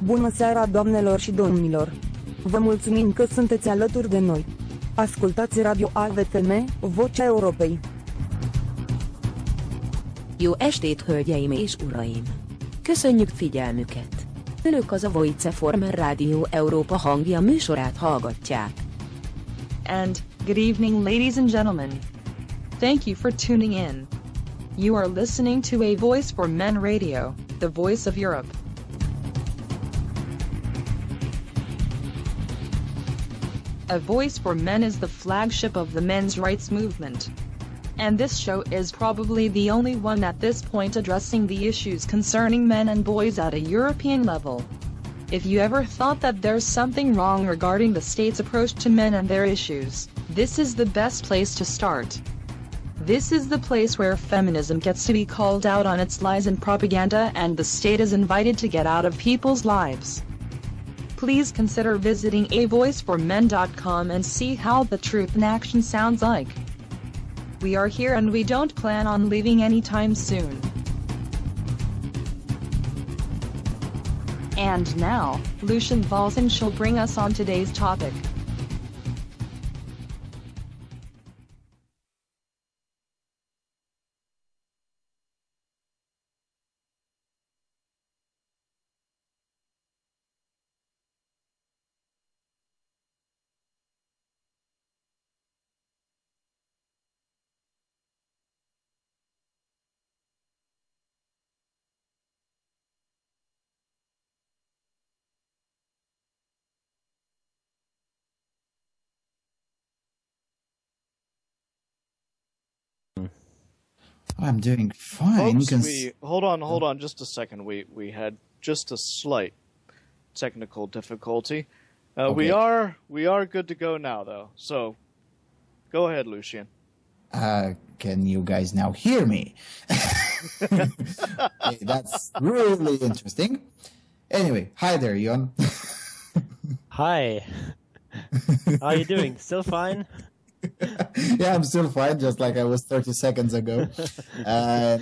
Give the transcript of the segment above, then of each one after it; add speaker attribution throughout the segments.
Speaker 1: Bună seara, doamnelor și domnilor! Vă mulțumim că sunteți alături de noi. Ascultați Radio AVFM, Vocea Europei.
Speaker 2: Jó estét, hölgyeim és uraim! Köszönjük figyelmüket! Önök az a Voice of Europe Rádió Európa hangja műsorát hallgatják.
Speaker 3: And, good evening ladies and gentlemen. Thank you for tuning in. You are listening to a Voice for Men radio, the Voice of Europe. A Voice for Men is the flagship of the men's rights movement. And this show is probably the only one at this point addressing the issues concerning men and boys at a European level. If you ever thought that there's something wrong regarding the state's approach to men and their issues, this is the best place to start. This is the place where feminism gets to be called out on its lies and propaganda, and the state is invited to get out of people's lives. Please consider visiting avoiceformen.com and see how the truth in action sounds like. We are here and we don't plan on leaving anytime soon. And now, Lucian Valsen shall bring us on today's topic.
Speaker 4: I'm doing fine.
Speaker 5: Folks, hold on just a second. We had just a slight technical difficulty.
Speaker 4: Okay.
Speaker 5: We are good to go now, though. So, go ahead, Lucian.
Speaker 4: Can you guys now hear me? Hey, that's really interesting. Anyway, hi there, Jon.
Speaker 6: Hi. How are you doing? Still fine?
Speaker 4: Yeah, I'm still fine, just like I was 30 seconds ago.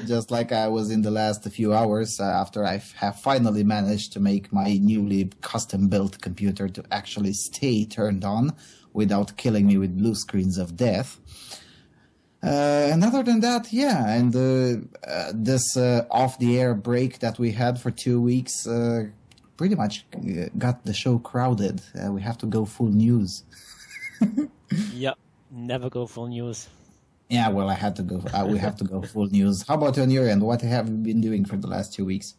Speaker 4: Just like I was in the last few hours after I have finally managed to make my newly custom-built computer to actually stay turned on without killing me with blue screens of death. And other than that, yeah, and this off-the-air break that we had for 2 weeks pretty much got the show crowded. We have to go full news.
Speaker 6: Yep. Never go full news.
Speaker 4: Yeah, well, I had to go. We have to go full news. How about on your end? What have you been doing for the last 2 weeks?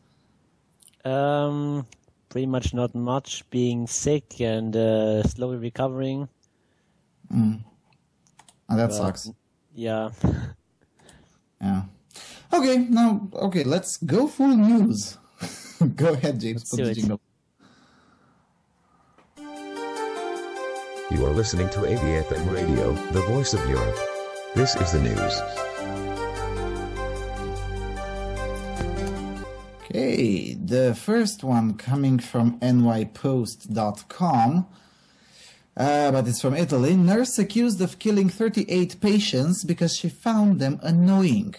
Speaker 6: Pretty much not much. Being sick and slowly recovering.
Speaker 4: Oh, that sucks.
Speaker 6: Yeah.
Speaker 4: Yeah. Okay, let's go full news. Go ahead, James. Put the jingle.
Speaker 7: You are listening to AVFM Radio, the Voice of Europe. This is the news.
Speaker 4: Okay, the first one coming from nypost.com, but it's from Italy. Nurse accused of killing 38 patients because she found them annoying.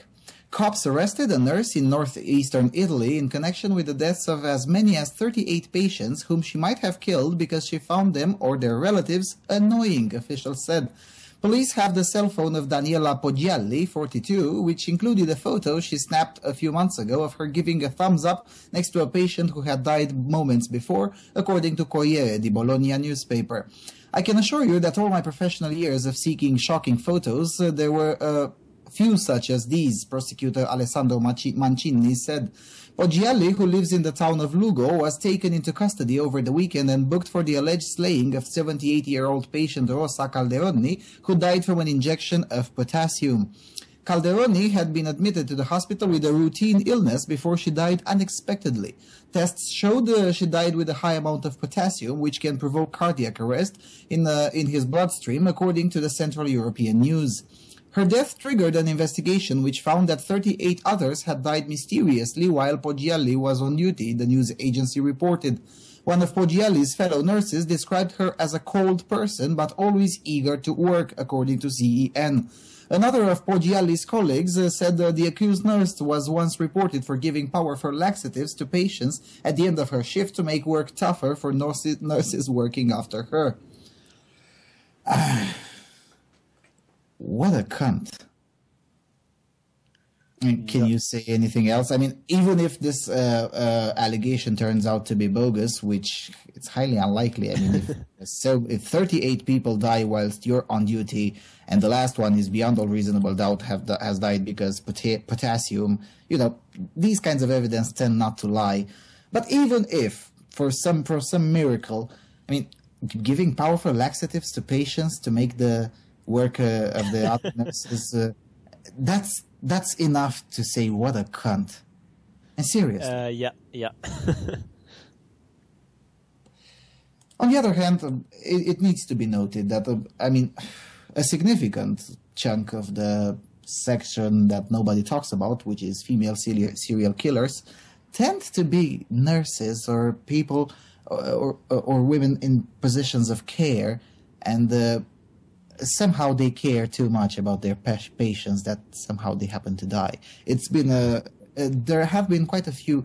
Speaker 4: Cops arrested a nurse in northeastern Italy in connection with the deaths of as many as 38 patients whom she might have killed because she found them or their relatives annoying, officials said. Police have the cell phone of Daniela Poggialli, 42, which included a photo she snapped a few months ago of her giving a thumbs up next to a patient who had died moments before, according to Corriere di Bologna newspaper. I can assure you that all my professional years of seeking shocking photos, there were few such as these, prosecutor Alessandro Mancini said. Poggialli, who lives in the town of Lugo, was taken into custody over the weekend and booked for the alleged slaying of 78-year-old patient Rosa Calderoni, who died from an injection of potassium. Calderoni had been admitted to the hospital with a routine illness before she died unexpectedly. Tests showed she died with a high amount of potassium, which can provoke cardiac arrest in his bloodstream, according to the Central European News. Her death triggered an investigation which found that 38 others had died mysteriously while Poggialli was on duty, the news agency reported. One of Poggiali's fellow nurses described her as a cold person, but always eager to work, according to CEN. Another of Poggiali's colleagues said the accused nurse was once reported for giving powerful laxatives to patients at the end of her shift to make work tougher for nurses working after her. What a cunt. Can you say anything else? I mean, even if this allegation turns out to be bogus, which it's highly unlikely. I mean, if 38 people die whilst you're on duty, and the last one is beyond all reasonable doubt has died because potassium, these kinds of evidence tend not to lie. But even if, for some miracle, I mean, giving powerful laxatives to patients to make the work of the other nurses, that's enough to say what a cunt. And seriously.
Speaker 6: Yeah.
Speaker 4: On the other hand, it needs to be noted that, a significant chunk of the section that nobody talks about, which is female serial killers, tend to be nurses or people or women in positions of care, and somehow they care too much about their patients that somehow they happen to die. It's been there have been quite a few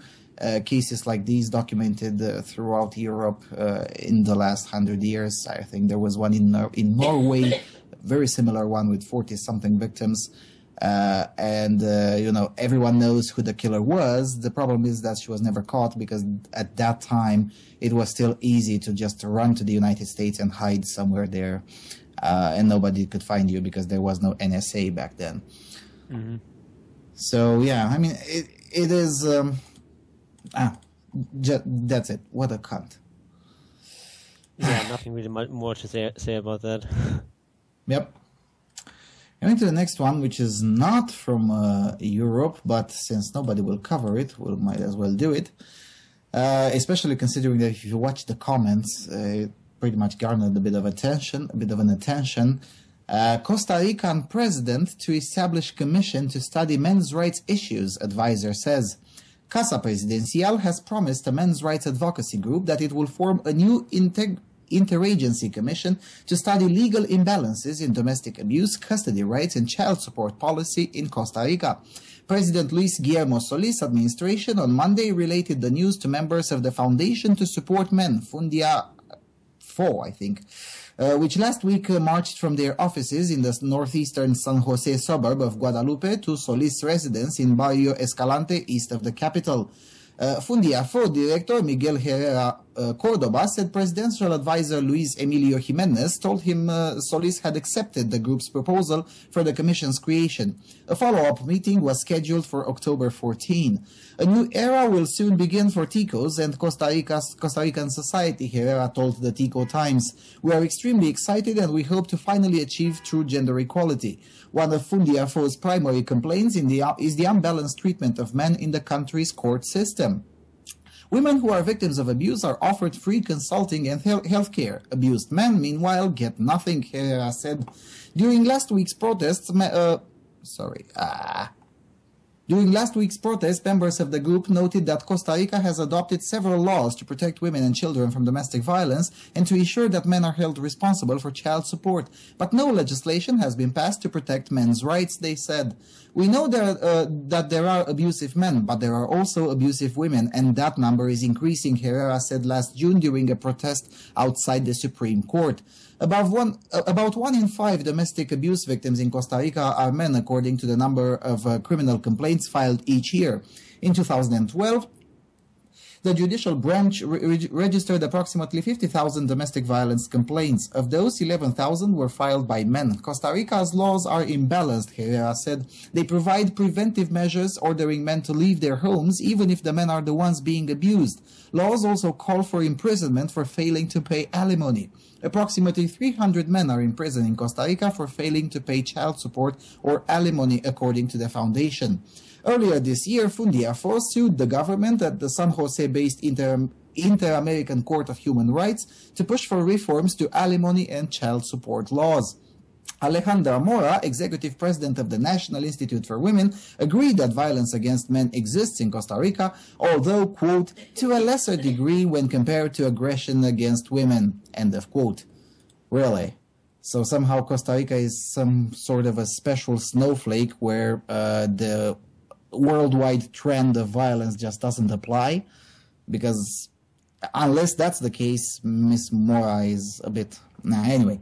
Speaker 4: cases like these documented throughout Europe in the last 100 years. I think there was one in Norway, very similar one with 40-something victims. And everyone knows who the killer was. The problem is that she was never caught because at that time it was still easy to just run to the United States and hide somewhere there. And nobody could find you because there was no NSA back then. Mm-hmm. So, yeah, I mean, it is... that's it. What a cunt.
Speaker 6: Yeah, nothing really more to say about that.
Speaker 4: Yep. Going to the next one, which is not from Europe, but since nobody will cover it, we might as well do it. Especially considering that if you watch the comments, it pretty much garnered a bit of an attention. Costa Rican president to establish commission to study men's rights issues, advisor says. Casa Presidencial has promised a men's rights advocacy group that it will form a new interagency commission to study legal imbalances in domestic abuse, custody rights, and child support policy in Costa Rica. President Luis Guillermo Solís' administration on Monday related the news to members of the Foundation to Support Men, Fundia 4, I think, which last week marched from their offices in the northeastern San Jose suburb of Guadalupe to Solís' residence in Barrio Escalante, east of the capital. Fundia 4 director Miguel Herrera Cordoba said presidential advisor Luis Emilio Jimenez told him Solís had accepted the group's proposal for the commission's creation. A follow-up meeting was scheduled for October 14. A new era will soon begin for Ticos and Costa Rican society, Herrera told the Tico Times. We are extremely excited and we hope to finally achieve true gender equality. One of Fundia 4's primary complaints is the unbalanced treatment of men in the country's court system. Women who are victims of abuse are offered free consulting and health care. Abused men, meanwhile, get nothing, Herrera said. During last week's protests, members of the group noted that Costa Rica has adopted several laws to protect women and children from domestic violence and to ensure that men are held responsible for child support. But no legislation has been passed to protect men's rights, they said. We know that there are abusive men, but there are also abusive women, and that number is increasing, Herrera said last June during a protest outside the Supreme Court. About one in 5 domestic abuse victims in Costa Rica are men, according to the number of criminal complaints filed each year. In 2012, the judicial branch registered approximately 50,000 domestic violence complaints. Of those, 11,000 were filed by men. Costa Rica's laws are imbalanced, Herrera said. They provide preventive measures ordering men to leave their homes, even if the men are the ones being abused. Laws also call for imprisonment for failing to pay alimony. Approximately 300 men are in prison in Costa Rica for failing to pay child support or alimony, according to the foundation. Earlier this year, Fundia 4 sued the government at the San Jose-based Inter-American Court of Human Rights to push for reforms to alimony and child support laws. Alejandra Mora, executive president of the National Institute for Women, agreed that violence against men exists in Costa Rica, although, quote, to a lesser degree when compared to aggression against women, end of quote. Really? So somehow Costa Rica is some sort of a special snowflake where the worldwide trend of violence just doesn't apply? Because unless that's the case, Miss Mora is a bit... Nah, anyway.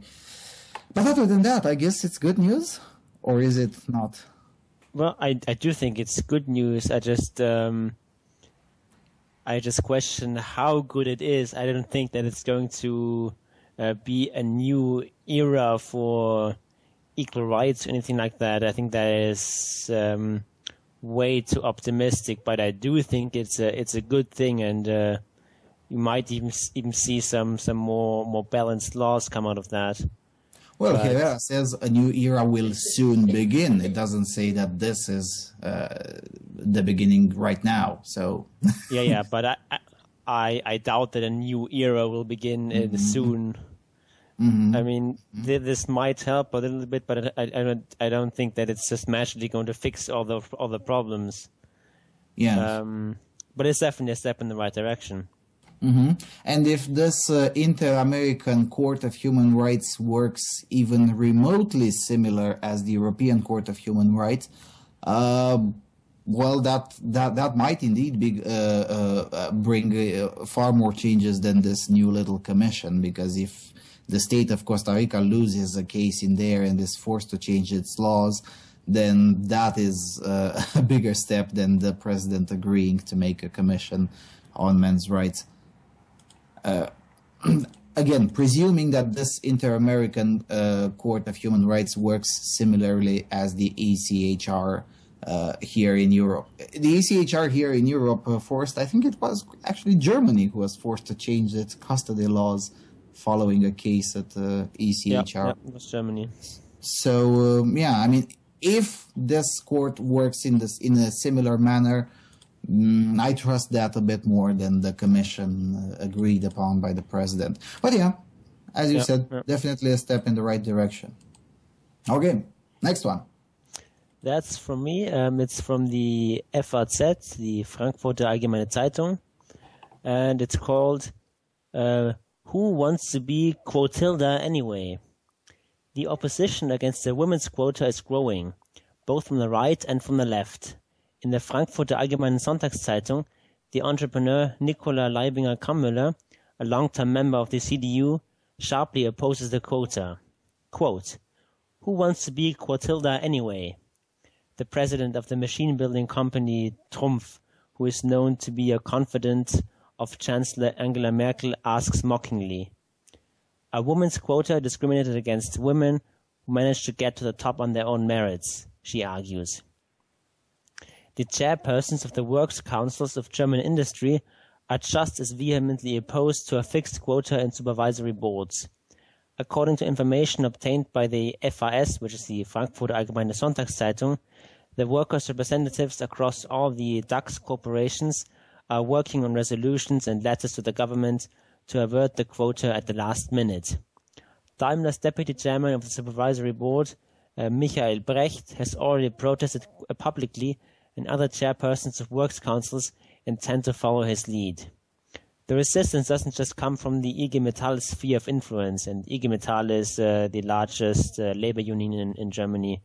Speaker 4: But other than that, I guess it's good news? Or is it not?
Speaker 6: Well, I do think it's good news. I just question how good it is. I don't think that it's going to be a new era for equal rights or anything like that. I think that is way too optimistic. But I do think it's a good thing, and you might even see some more balanced laws come out of that.
Speaker 4: Well, Herrera says a new era will soon begin. It doesn't say that this is the beginning right now. So
Speaker 6: yeah, but I doubt that a new era will begin soon. Mm-hmm. I mean, this might help a little bit, but I don't think that it's just magically going to fix all the problems.
Speaker 4: Yeah,
Speaker 6: but it's definitely a step in the right direction.
Speaker 4: Mm-hmm. And if this Inter-American Court of Human Rights works even remotely similar as the European Court of Human Rights, well, that might indeed bring far more changes than this new little commission. Because if the state of Costa Rica loses a case in there and is forced to change its laws, then that is a bigger step than the president agreeing to make a commission on men's rights. Again, presuming that this Inter-American Court of Human Rights works similarly as the ECHR here in Europe. The ECHR here in Europe forced, I think it was actually Germany who was forced to change its custody laws following a case at the ECHR.
Speaker 6: Yeah, it was Germany.
Speaker 4: So, yeah, I mean, if this court works in a similar manner, I trust that a bit more than the commission agreed upon by the president. But yeah, as you said, definitely a step in the right direction. Okay, next one.
Speaker 6: That's from me. It's from the FAZ, the Frankfurter Allgemeine Zeitung, and it's called Who Wants to Be Quotilda Anyway? The opposition against the women's quota is growing, both from the right and from the left. In the Frankfurter Allgemeinen Sonntagszeitung, the entrepreneur Nicola Leibinger-Kammüller, a long-term member of the CDU, sharply opposes the quota. Quote, who wants to be Quotilda anyway? The president of the machine-building company Trumpf, who is known to be a confidant of Chancellor Angela Merkel, asks mockingly. A woman's quota discriminated against women who managed to get to the top on their own merits, she argues. The chairpersons of the works councils of German industry are just as vehemently opposed to a fixed quota in supervisory boards. According to information obtained by the FAS, which is the Frankfurter Allgemeine Sonntagszeitung, the workers' representatives across all the DAX corporations are working on resolutions and letters to the government to avert the quota at the last minute. Daimler's deputy chairman of the supervisory board, Michael Brecht, has already protested publicly, and other chairpersons of works councils intend to follow his lead. The resistance doesn't just come from the IG Metall sphere of influence, and IG Metall is the largest labor union in Germany.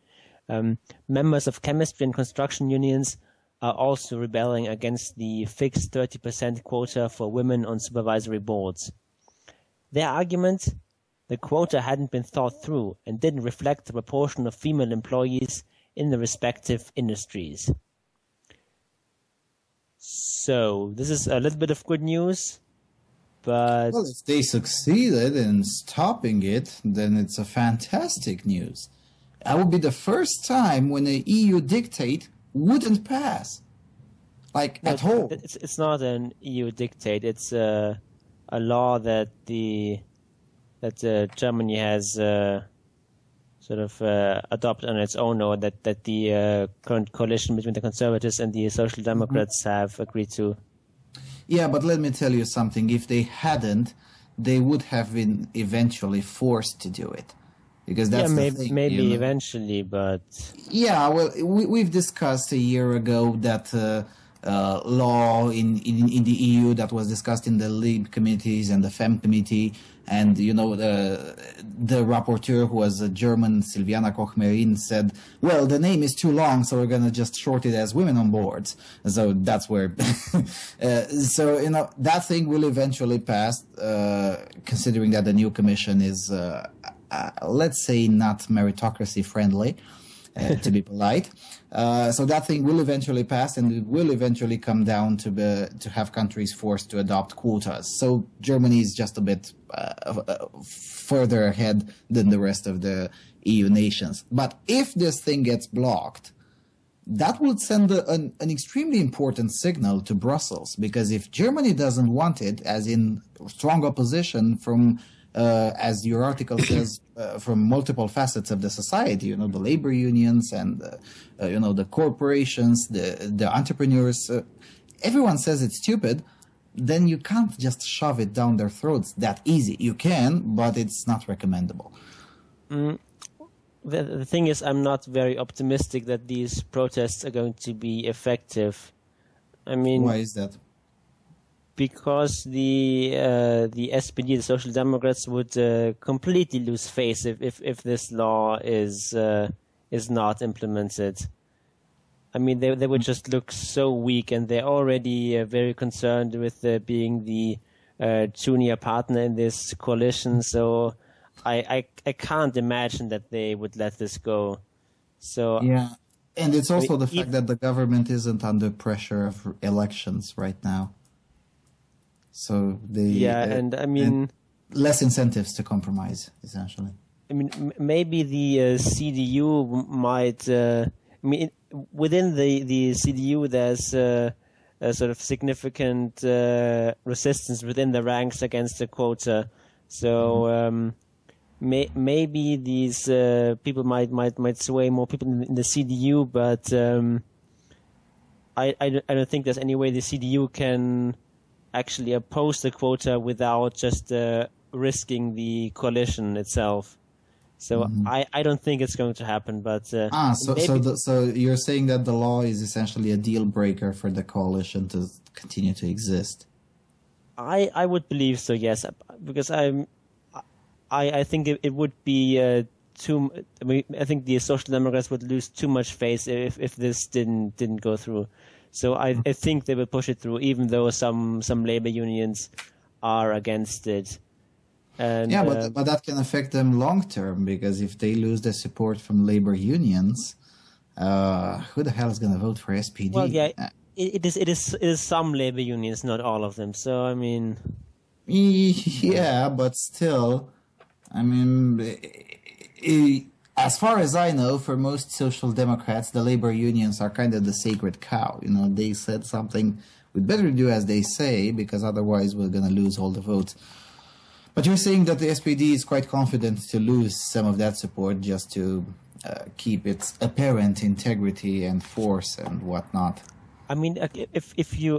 Speaker 6: Members of chemistry and construction unions are also rebelling against the fixed 30% quota for women on supervisory boards. Their argument, the quota hadn't been thought through and didn't reflect the proportion of female employees in the respective industries. So, this is a little bit of good news, but...
Speaker 4: Well, if they succeeded in stopping it, then it's a fantastic news. That would be the first time when an EU dictate wouldn't pass. At all.
Speaker 6: It's not an EU dictate, it's a law that Germany has adopted on its own, or that the current coalition between the Conservatives and the Social Democrats have agreed to.
Speaker 4: Yeah, but let me tell you something. If they hadn't, they would have been eventually forced to do it. Because that's the thing.
Speaker 6: Maybe eventually, but...
Speaker 4: Yeah, well, we've discussed a year ago that law in the EU that was discussed in the Libe committees and the FEM committee, and the rapporteur, who was a German, Silviana Koch-Merin, said, well, the name is too long, so we're going to just short it as women on boards. So that's where so that thing will eventually pass, considering that the new commission is let's say not meritocracy friendly, to be polite. So that thing will eventually pass, and it will eventually come down to have countries forced to adopt quotas. So Germany is just a bit further ahead than the rest of the EU nations. But if this thing gets blocked, that would send an extremely important signal to Brussels, because if Germany doesn't want it, as in strong opposition from as your article says, from multiple facets of the society, the labor unions and, the corporations, the entrepreneurs, everyone says it's stupid, then you can't just shove it down their throats that easy. You can, but it's not recommendable.
Speaker 6: The thing is, I'm not very optimistic that these protests are going to be effective. I mean...
Speaker 4: Why is that?
Speaker 6: Because the SPD, the Social Democrats, would completely lose face if this law is not implemented. I mean, they would just look so weak, and they're already very concerned with being the junior partner in this coalition. So I can't imagine that they would let this go. So
Speaker 4: yeah, and it's also the fact that the government isn't under pressure of elections right now. So
Speaker 6: and I mean,
Speaker 4: less incentives to compromise, essentially.
Speaker 6: I mean, maybe the CDU might. Within the CDU, there's a sort of significant resistance within the ranks against the quota. So maybe these people might sway more people in the CDU, but I don't think there's any way the CDU can actually oppose the quota without just risking the coalition itself. So I don't think it's going to happen. But
Speaker 4: so you're saying that the law is essentially a deal breaker for the coalition to continue to exist?
Speaker 6: I would believe so, yes, because I think it would be too. I mean, I think the Social Democrats would lose too much face if this didn't go through. So I think they will push it through, even though some labor unions are against it. And,
Speaker 4: yeah, but that can affect them long term, because if they lose the support from labor unions, who the hell is going to vote for SPD?
Speaker 6: Well, yeah, it is some labor unions, not all of them. So I mean,
Speaker 4: yeah, but still, I mean. As far as I know, for most Social Democrats, the labor unions are kind of the sacred cow. They said something, we'd better do as they say, because otherwise we're going to lose all the votes. But you're saying that the SPD is quite confident to lose some of that support just to keep its apparent integrity and force and whatnot.
Speaker 6: I mean, if you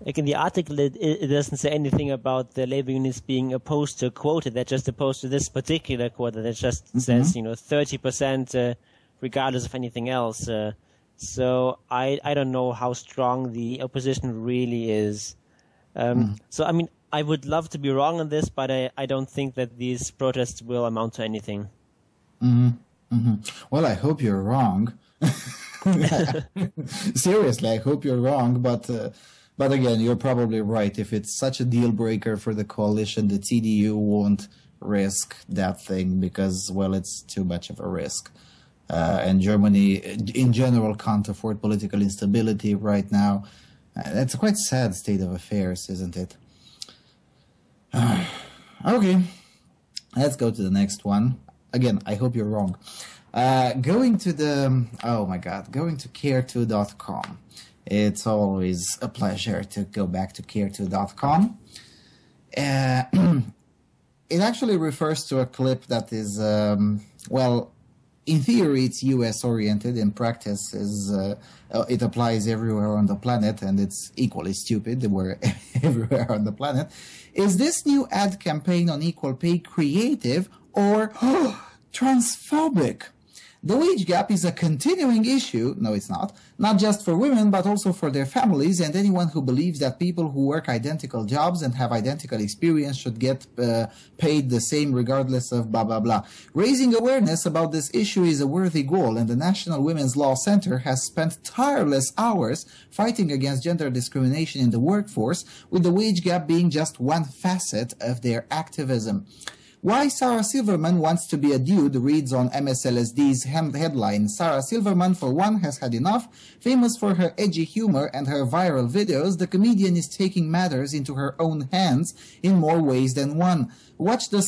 Speaker 6: like in the article, it doesn't say anything about the labor unions being opposed to a quota. They're just opposed to this particular quota. That just says 30% regardless of anything else. So I don't know how strong the opposition really is. So I mean, I would love to be wrong on this, but I don't think that these protests will amount to anything.
Speaker 4: Well, I hope you're wrong. Seriously, I hope you're wrong, but again, you're probably right. If it's such a deal breaker for the coalition, the CDU won't risk that thing because, well, it's too much of a risk. And Germany, in general, can't afford political instability right now. It's a quite sad state of affairs, isn't it? Okay, let's go to the next one. Again, I hope you're wrong. Going to care2.com. It's always a pleasure to go back to care2.com. It actually refers to a clip that is, in theory, it's U.S. oriented. In practice, it applies everywhere on the planet, and it's equally stupid everywhere on the planet. Is this new ad campaign on equal pay creative or transphobic? The wage gap is a continuing issue. No, it's not. Not just for women, but also for their families and anyone who believes that people who work identical jobs and have identical experience should get paid the same regardless of blah, blah, blah. Raising awareness about this issue is a worthy goal, and the National Women's Law Center has spent tireless hours fighting against gender discrimination in the workforce, with the wage gap being just one facet of their activism. Why Sarah Silverman wants to be a dude reads on MSLSD's headline. Sarah Silverman, for one, has had enough. Famous for her edgy humor and her viral videos, the comedian is taking matters into her own hands in more ways than one. Watch the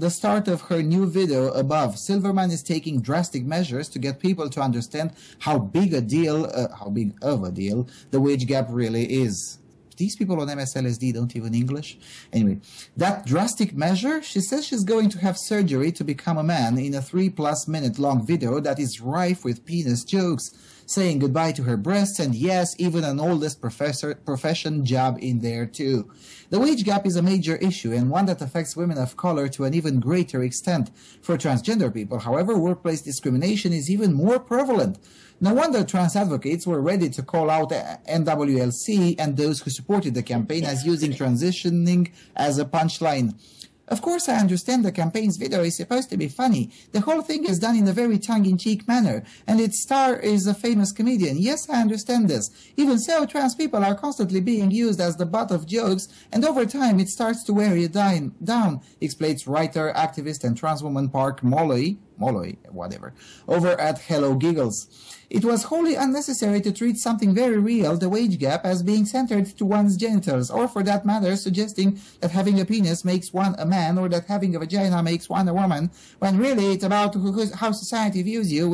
Speaker 4: start of her new video above. Silverman is taking drastic measures to get people to understand how big of a deal the wage gap really is. These people on MSLSD don't even English. Anyway, that drastic measure, she says she's going to have surgery to become a man in a 3+ minute long video that is rife with penis jokes, saying goodbye to her breasts and yes, even an oldest profession job in there too. The wage gap is a major issue and one that affects women of color to an even greater extent. For transgender people, however, workplace discrimination is even more prevalent. No wonder trans advocates were ready to call out NWLC and those who supported the campaign as using transitioning as a punchline. Of course, I understand the campaign's video is supposed to be funny. The whole thing is done in a very tongue-in-cheek manner, and its star is a famous comedian. Yes, I understand this. Even so, trans people are constantly being used as the butt of jokes, and over time it starts to wear you down, explains writer, activist, and trans woman Park Molloy, whatever, over at Hello Giggles. It was wholly unnecessary to treat something very real, the wage gap, as being centered to one's genitals, or for that matter, suggesting that having a penis makes one a man, or that having a vagina makes one a woman, when really it's about how society views you,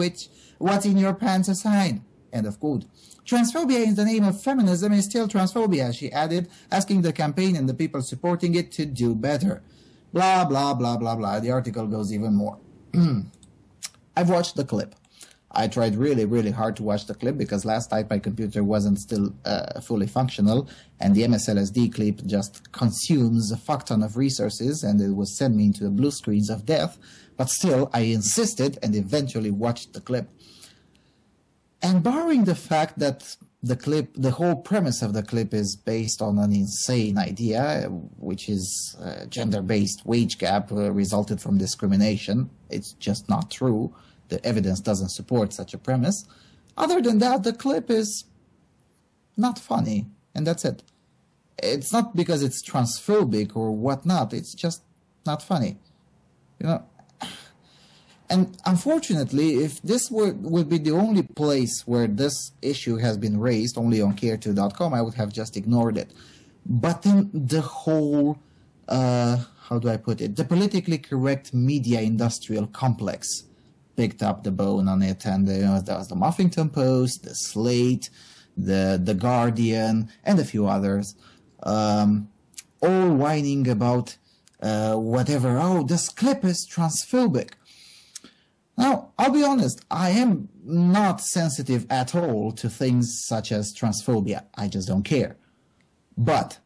Speaker 4: what's in your pants aside. End of quote. Transphobia in the name of feminism is still transphobia, she added, asking the campaign and the people supporting it to do better. Blah, blah, blah, blah, blah. The article goes even more. I've watched the clip. I tried really, really hard to watch the clip because last night my computer wasn't still fully functional, and the MSLSD clip just consumes a fuck ton of resources, and it was sent me into the blue screens of death. But still, I insisted and eventually watched the clip. And barring the fact that the whole premise of the clip is based on an insane idea, which is gender-based wage gap resulted from discrimination, it's just not true. The evidence doesn't support such a premise. Other than that, the clip is not funny, and that's it. It's not because it's transphobic or whatnot, it's just not funny. You know? And unfortunately, if this would be the only place where this issue has been raised, only on care2.com, I would have just ignored it. But then the whole, how do I put it, the politically correct media industrial complex picked up the bone on it, and there was the Huffington Post, the Slate, the Guardian, and a few others, all whining about whatever. Oh, this clip is transphobic. Now, I'll be honest, I am not sensitive at all to things such as transphobia. I just don't care. But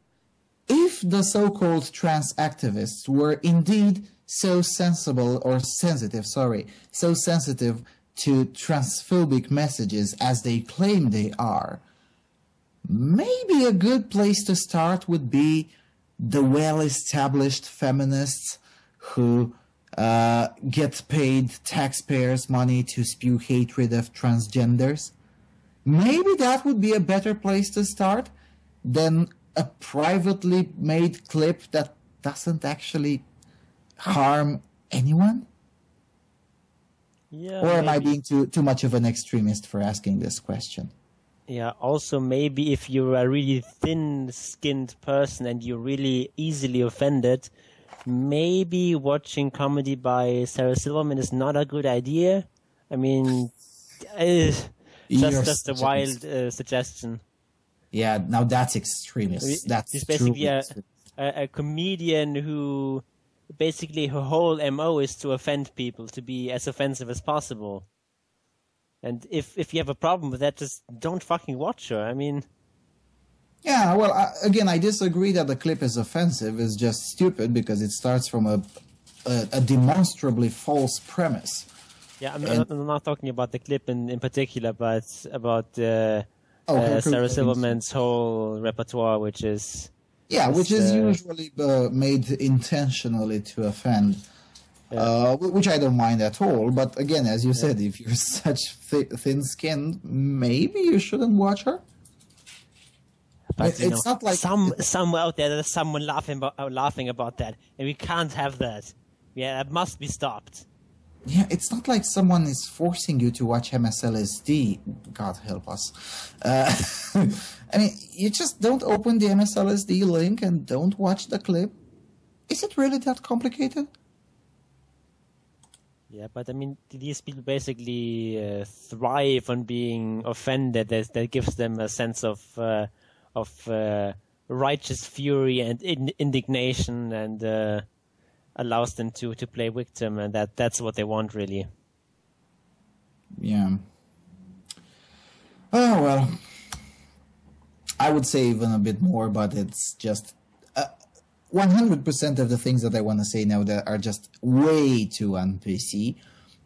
Speaker 4: if the so-called trans activists were indeed so sensitive to transphobic messages as they claim they are, maybe a good place to start would be the well-established feminists who get paid taxpayers' money to spew hatred of transgenders. Maybe that would be a better place to start than a privately made clip that doesn't actually harm anyone?
Speaker 6: Yeah.
Speaker 4: Or am I being too much of an extremist for asking this question?
Speaker 6: Yeah, also maybe if you're a really thin-skinned person and you're really easily offended, maybe watching comedy by Sarah Silverman is not a good idea. I mean, just a wild suggestion.
Speaker 4: Yeah, now that's extremist. That's
Speaker 6: basically a comedian who basically her whole MO is to offend people, to be as offensive as possible. And if you have a problem with that, just don't fucking watch her. I mean...
Speaker 4: Yeah, well, again, I disagree that the clip is offensive. It's just stupid because it starts from a demonstrably false premise.
Speaker 6: Yeah, I'm not talking about the clip in particular, but about Sarah Silverman's whole repertoire, which is...
Speaker 4: Yeah, which is usually made intentionally to offend, which I don't mind at all. But again, as you said, if you're such thin-skinned, maybe you shouldn't watch her.
Speaker 6: But
Speaker 4: it's not like
Speaker 6: somewhere out there there's someone laughing about that, and we can't have that. Yeah, that must be stopped.
Speaker 4: Yeah, it's not like someone is forcing you to watch MSLSD. God help us. I mean, you just don't open the MSLSD link and don't watch the clip. Is it really that complicated?
Speaker 6: Yeah, but I mean, these people basically thrive on being offended. That gives them a sense of righteous fury and indignation, and allows them to play victim, and that's what they want, really.
Speaker 4: Yeah. Oh, well, I would say even a bit more, but it's just 100% of the things that I want to say now that are just way too un-PC.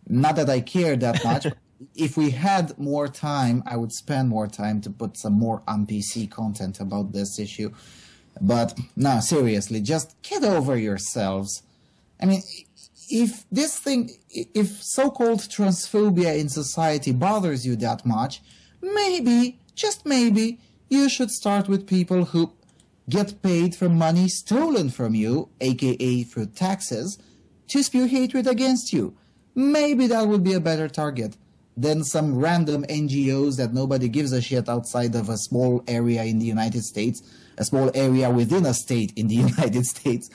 Speaker 4: Not that I care that much. If we had more time, I would spend more time to put some more un-PC content about this issue. But no, seriously, just get over yourselves. I mean, if so-called transphobia in society bothers you that much, maybe, just maybe, you should start with people who get paid from money stolen from you, aka through taxes, to spew hatred against you. Maybe that would be a better target than some random NGOs that nobody gives a shit outside of a small area in the United States, a small area within a state in the United States.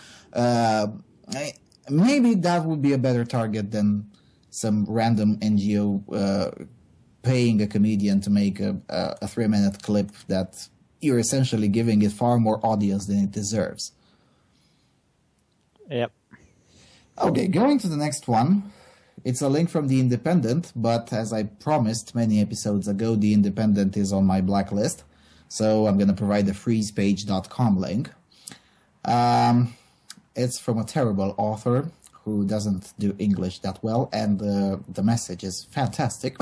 Speaker 4: Maybe that would be a better target than some random NGO paying a comedian to make a 3-minute clip that you're essentially giving it far more audience than it deserves.
Speaker 6: Yep.
Speaker 4: Okay, going to the next one. It's a link from The Independent, but as I promised many episodes ago, The Independent is on my blacklist, so I'm going to provide the freezepage.com link. It's from a terrible author who doesn't do English that well, and the message is fantastic.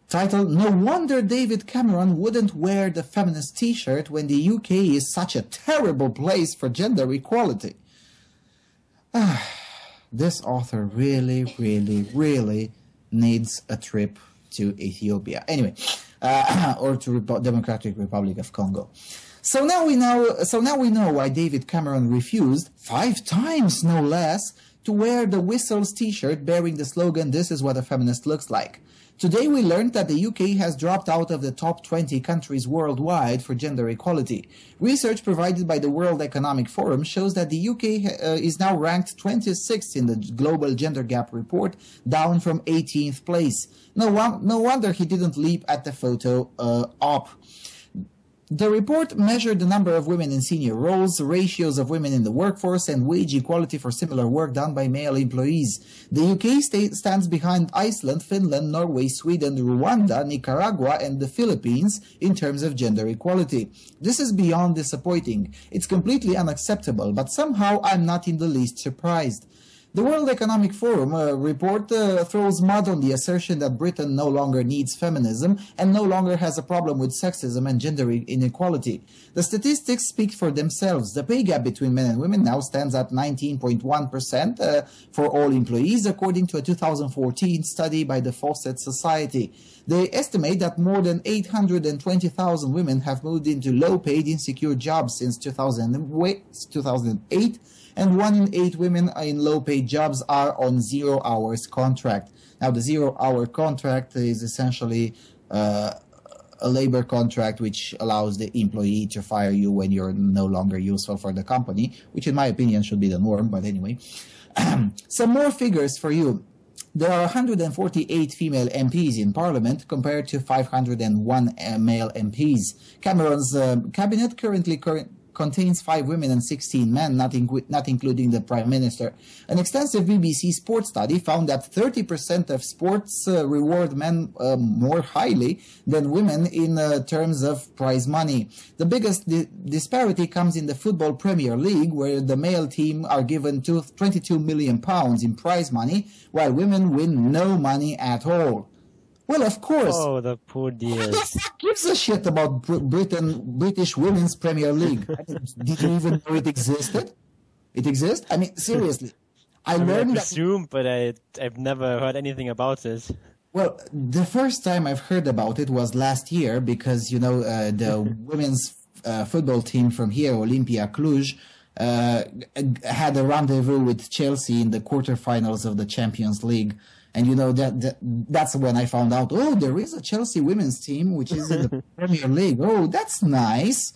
Speaker 4: Title, No Wonder David Cameron Wouldn't Wear the Feminist T-shirt when the UK is such a terrible place for gender equality. This author really, really, really needs a trip to Ethiopia. Anyway, or to Democratic Republic of Congo. So now we know why David Cameron refused, 5 times no less, to wear the Whistles t-shirt bearing the slogan, "This is what a feminist looks like." Today we learned that the UK has dropped out of the top 20 countries worldwide for gender equality. Research provided by the World Economic Forum shows that the UK is now ranked 26th in the Global Gender Gap Report, down from 18th place. No wonder he didn't leap at the photo op. The report measured the number of women in senior roles, ratios of women in the workforce, and wage equality for similar work done by male employees. The UK stands behind Iceland, Finland, Norway, Sweden, Rwanda, Nicaragua, and the Philippines in terms of gender equality. This is beyond disappointing. It's completely unacceptable, but somehow I'm not in the least surprised. The World Economic Forum report throws mud on the assertion that Britain no longer needs feminism and no longer has a problem with sexism and gender inequality. The statistics speak for themselves. The pay gap between men and women now stands at 19.1% for all employees, according to a 2014 study by the Fawcett Society. They estimate that more than 820,000 women have moved into low-paid, insecure jobs since 2008, and 1 in 8 women in low-paid jobs are on 0 hours contract. Now, the 0 hour contract is essentially a labor contract which allows the employee to fire you when you're no longer useful for the company, which in my opinion should be the norm, but anyway. Some more figures for you. There are 148 female MPs in Parliament compared to 501 male MPs. Cameron's cabinet contains 5 women and 16 men, not including the Prime Minister. An extensive BBC sports study found that 30% of sports reward men more highly than women in terms of prize money. The biggest disparity comes in the Football Premier League, where the male team are given £22 million in prize money, while women win no money at all. Well, of course.
Speaker 6: Oh, the poor dears.
Speaker 4: Who gives a shit about British Women's Premier League? Did you even know it existed? It exists? I mean, seriously. I
Speaker 6: presume, but I've never heard anything about it.
Speaker 4: Well, the first time I've heard about it was last year because, the women's football team from here, Olimpia Cluj, had a rendezvous with Chelsea in the quarterfinals of the Champions League. And that's when I found out, there is a Chelsea women's team, which is in the Premier League. Oh, that's nice.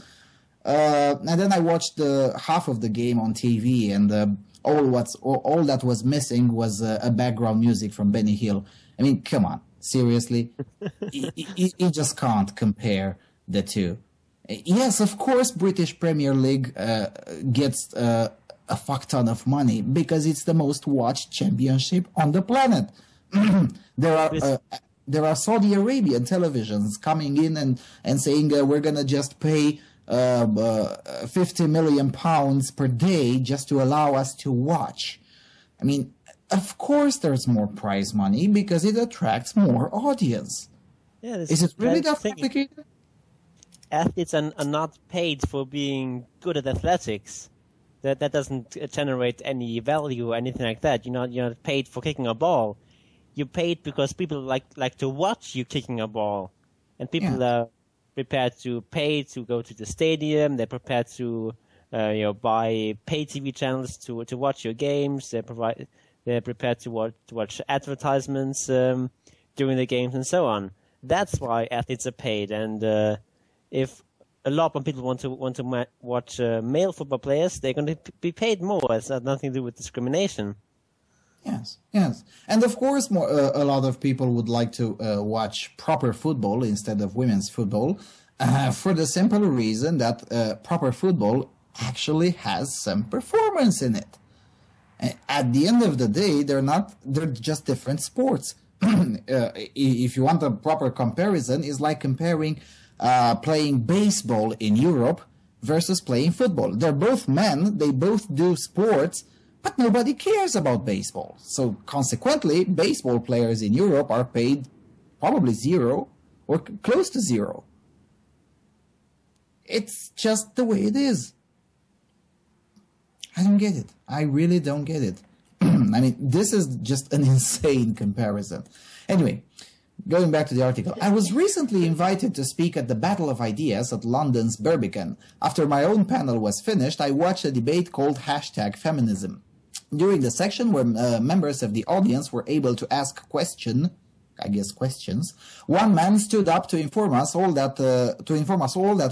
Speaker 4: And then I watched half of the game on TV, and all that was missing was a background music from Benny Hill. I mean, come on, seriously? You just can't compare the two. Yes, of course, British Premier League gets a fuck ton of money because it's the most watched championship on the planet. There are Saudi Arabian televisions coming in and saying we're gonna just pay £50 million per day just to allow us to watch. I mean, of course there's more prize money because it attracts more audience.
Speaker 6: Yeah,
Speaker 4: is it really that complicated?
Speaker 6: Athletes are not paid for being good at athletics. That doesn't generate any value or anything like that. You're not paid for kicking a ball. You're paid because people like to watch you kicking a ball, and people are prepared to pay to go to the stadium. They're prepared to buy pay TV channels to watch your games. They're prepared to watch advertisements during the games and so on. That's why athletes are paid. And if a lot of people want to watch male football players, they're going to be paid more. It's not nothing to do with discrimination.
Speaker 4: Yes. And of course, a lot of people would like to watch proper football instead of women's football for the simple reason that proper football actually has some performance in it. At the end of the day, they're just different sports. If you want a proper comparison, it's like comparing playing baseball in Europe versus playing football. They're both men, they both do sports, but nobody cares about baseball. So consequently, baseball players in Europe are paid probably zero or close to zero. It's just the way it is. I don't get it. I really don't get it. I mean, this is just an insane comparison. Anyway, going back to the article, I was recently invited to speak at the Battle of Ideas at London's Barbican. After my own panel was finished, I watched a debate called #Feminism. During the section where members of the audience were able to ask questions, one man stood up to inform us all that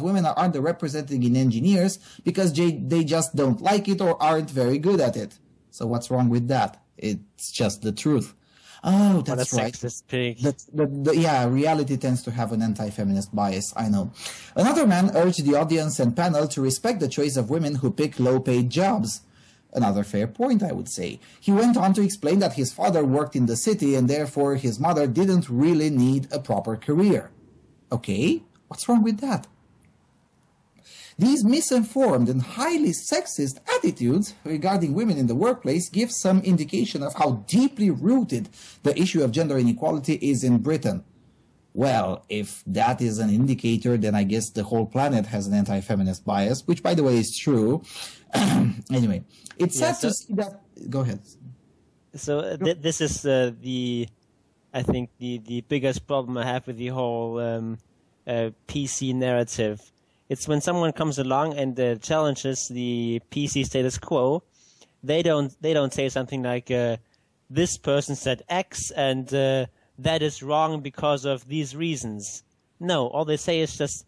Speaker 4: women are underrepresented in engineers because they just don't like it or aren't very good at it. So what's wrong with that? It's just the truth. Oh, that's right.
Speaker 6: Sexist pig.
Speaker 4: Reality tends to have an anti-feminist bias, I know. Another man urged the audience and panel to respect the choice of women who pick low-paid jobs. Another fair point, I would say. He went on to explain that his father worked in the city and therefore his mother didn't really need a proper career. Okay, what's wrong with that? These misinformed and highly sexist attitudes regarding women in the workplace give some indication of how deeply rooted the issue of gender inequality is in Britain. Well, if that is an indicator, then I guess the whole planet has an anti-feminist bias, which, by the way, is true. Anyway, it's sad to see that... Go ahead.
Speaker 6: So this is I think the biggest problem I have with the whole PC narrative. It's when someone comes along and challenges the PC status quo, they don't say something like this person said X and that is wrong because of these reasons. No, all they say is just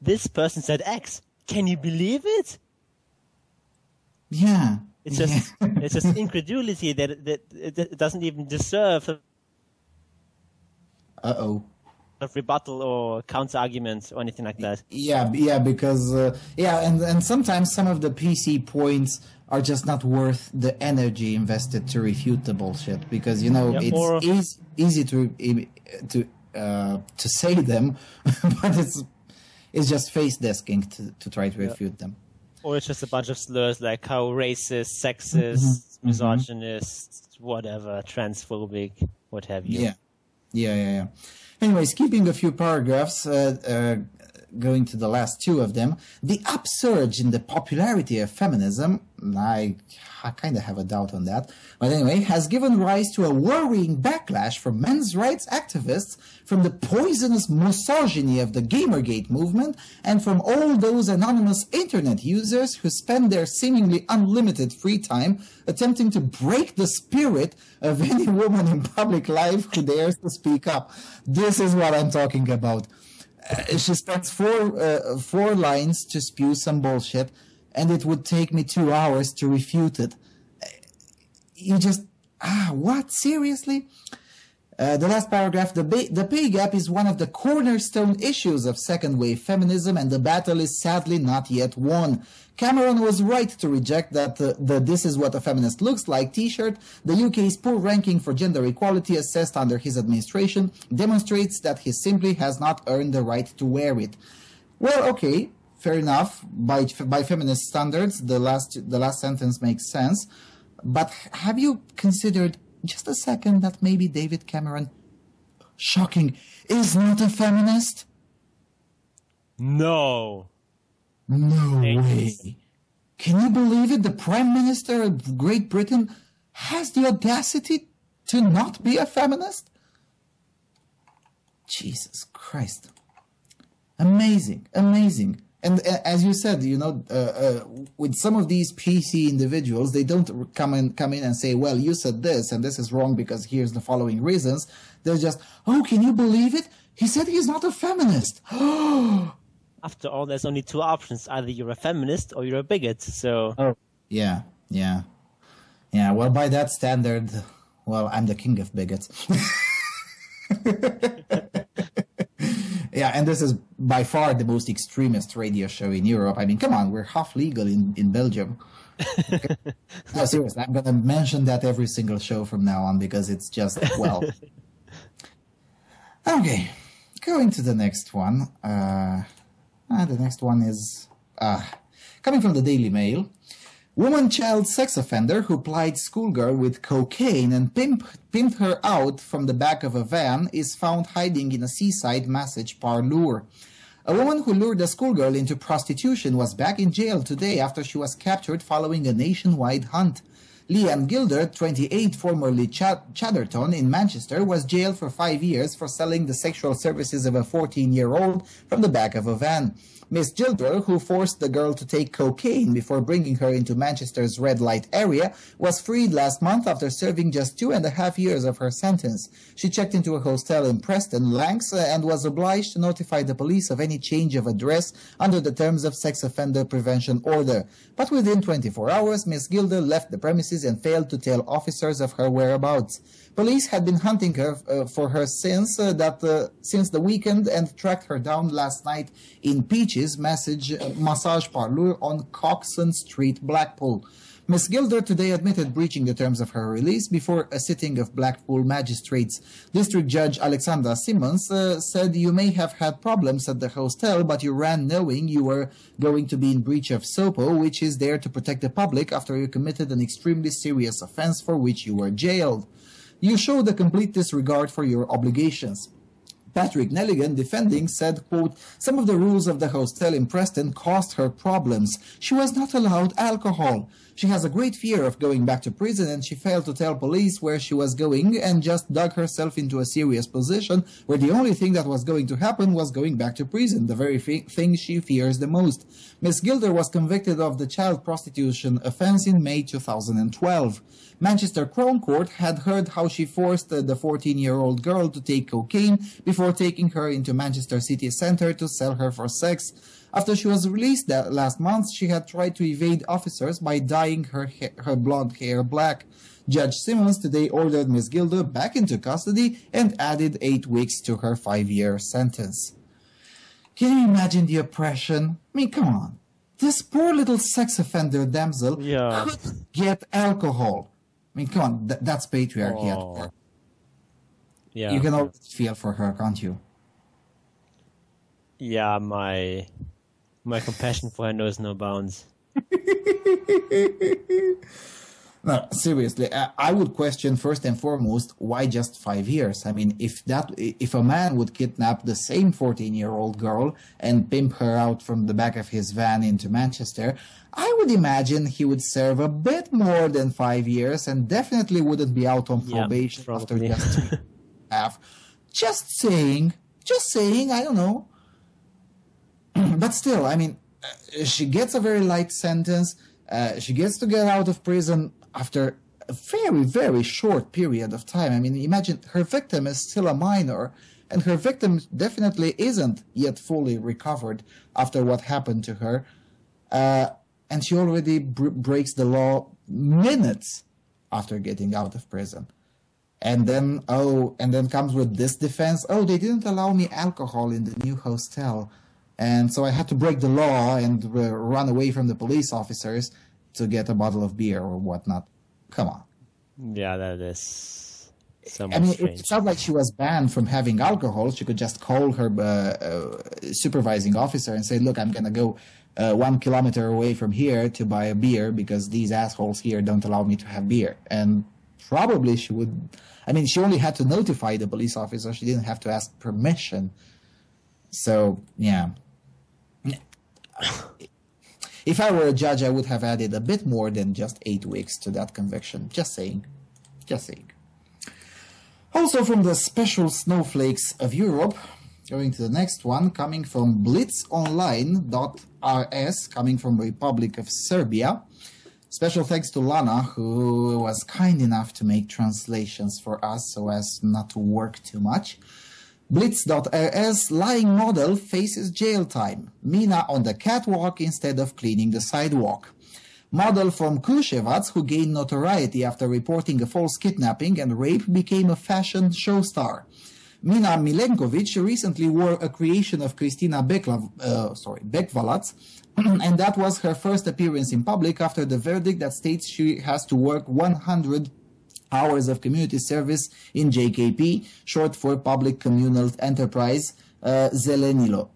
Speaker 6: this person said X. Can you believe it?
Speaker 4: Yeah.
Speaker 6: It's just it's just incredulity that it doesn't even deserve.
Speaker 4: Uh-oh.
Speaker 6: of rebuttal or counter argument or anything like that.
Speaker 4: Yeah, because and sometimes some of the PC points are just not worth the energy invested to refute the bullshit, because it's easy to say them, but it's just face desking to try to refute them.
Speaker 6: Or it's just a bunch of slurs like how racist, sexist, misogynist, whatever, transphobic, what have you.
Speaker 4: Yeah. Anyway, skipping a few paragraphs, going to the last two of them, the upsurge in the popularity of feminism, I kind of have a doubt on that, but anyway, has given rise to a worrying backlash from men's rights activists, from the poisonous misogyny of the Gamergate movement, and from all those anonymous internet users who spend their seemingly unlimited free time attempting to break the spirit of any woman in public life who dares to speak up. This is what I'm talking about. She spends four lines to spew some bullshit, and it would take me 2 hours to refute it. You just... what? Seriously? The last paragraph, the pay gap is one of the cornerstone issues of second-wave feminism, and the battle is sadly not yet won. Cameron was right to reject that the "This is what a feminist looks like" t-shirt. The UK's poor ranking for gender equality assessed under his administration demonstrates that he simply has not earned the right to wear it. Well, okay, fair enough. By feminist standards, the last sentence makes sense. But have you considered just a second that maybe David Cameron, shocking, is not a feminist?
Speaker 6: No
Speaker 4: way. Can you believe it? The Prime Minister of Great Britain has the audacity to not be a feminist? Jesus Christ. Amazing. And as you said, with some of these PC individuals, they don't come in and say, well, you said this and this is wrong because here's the following reasons. They're just, oh, can you believe it? He said he's not a feminist.
Speaker 6: After all, there's only two options. Either you're a feminist or you're a bigot. So.
Speaker 4: Oh, yeah. Well, by that standard, well, I'm the king of bigots. Yeah, and this is by far the most extremist radio show in Europe. I mean, come on, we're half legal in Belgium. Okay? No, seriously, I'm going to mention that every single show from now on because it's just, well. Okay, going to the next one. The next one is coming from the Daily Mail. Woman child sex offender who plied schoolgirl with cocaine and pimped her out from the back of a van is found hiding in a seaside massage parlour. A woman who lured a schoolgirl into prostitution was back in jail today after she was captured following a nationwide hunt. Leanne Gilder, 28, formerly Chatterton in Manchester, was jailed for 5 years for selling the sexual services of a 14-year-old from the back of a van. Miss Gilder, who forced the girl to take cocaine before bringing her into Manchester's red light area, was freed last month after serving just 2.5 years of her sentence. She checked into a hostel in Preston, Lancs, and was obliged to notify the police of any change of address under the terms of sex offender prevention order. But within 24 hours, Miss Gilder left the premises and failed to tell officers of her whereabouts. Police had been hunting her for her since the weekend and tracked her down last night in Peaches massage parlour on Coxon Street, Blackpool. Miss Gilder today admitted breaching the terms of her release before a sitting of Blackpool magistrates. District Judge Alexandra Simmons said you may have had problems at the hostel, but you ran knowing you were going to be in breach of SOPO, which is there to protect the public after you committed an extremely serious offence for which you were jailed. You showed a complete disregard for your obligations. Patrick Nelligan, defending, said, quote, some of the rules of the hostel in Preston caused her problems. She was not allowed alcohol. She has a great fear of going back to prison, and she failed to tell police where she was going and just dug herself into a serious position where the only thing that was going to happen was going back to prison, the very thing she fears the most. Miss Gilder was convicted of the child prostitution offence in May 2012. Manchester Crown Court had heard how she forced the 14-year-old girl to take cocaine before taking her into Manchester city centre to sell her for sex. After she was released last month, she had tried to evade officers by dyeing her blonde hair black. Judge Simmons today ordered Ms. Gilder back into custody and added 8 weeks to her 5-year sentence. Can you imagine the oppression? I mean, come on. This poor little sex offender damsel could get alcohol. I mean, come on, that's patriarchy at work.
Speaker 6: Yeah.
Speaker 4: You can always feel for her, can't you?
Speaker 6: Yeah, my compassion for her knows no bounds.
Speaker 4: No, seriously, I would question first and foremost, why just 5 years? I mean, if a man would kidnap the same 14-year-old girl and pimp her out from the back of his van into Manchester, I would imagine he would serve a bit more than 5 years and definitely wouldn't be out on probation after just 3.5. Just saying, I don't know. But still, I mean, she gets a very light sentence. She gets to get out of prison after a very, very short period of time. I mean, imagine her victim is still a minor, and her victim definitely isn't yet fully recovered after what happened to her. And she already breaks the law minutes after getting out of prison. And then comes with this defense. Oh, they didn't allow me alcohol in the new hostel. And so I had to break the law and run away from the police officers to get a bottle of beer or whatnot. Come on.
Speaker 6: Yeah, that is
Speaker 4: I mean, it's not like she was banned from having alcohol. She could just call her supervising officer and say, look, I'm going to go 1 kilometer away from here to buy a beer because these assholes here don't allow me to have beer. And probably she would... I mean, she only had to notify the police officer. She didn't have to ask permission. So, yeah. If I were a judge, I would have added a bit more than just 8 weeks to that conviction. Just saying. Also from the special snowflakes of Europe, going to the next one, coming from blitzonline.rs, coming from the Republic of Serbia. Special thanks to Lana, who was kind enough to make translations for us so as not to work too much. Blitz.rs lying model faces jail time. Mina on the catwalk instead of cleaning the sidewalk. Model from Kruševac, who gained notoriety after reporting a false kidnapping and rape, became a fashion show star. Mina Milenkovic recently wore a creation of Kristina Bekvalac, and that was her first appearance in public after the verdict that states she has to work 100 hours of community service in JKP, short for Public Communal Enterprise, Zelenilo,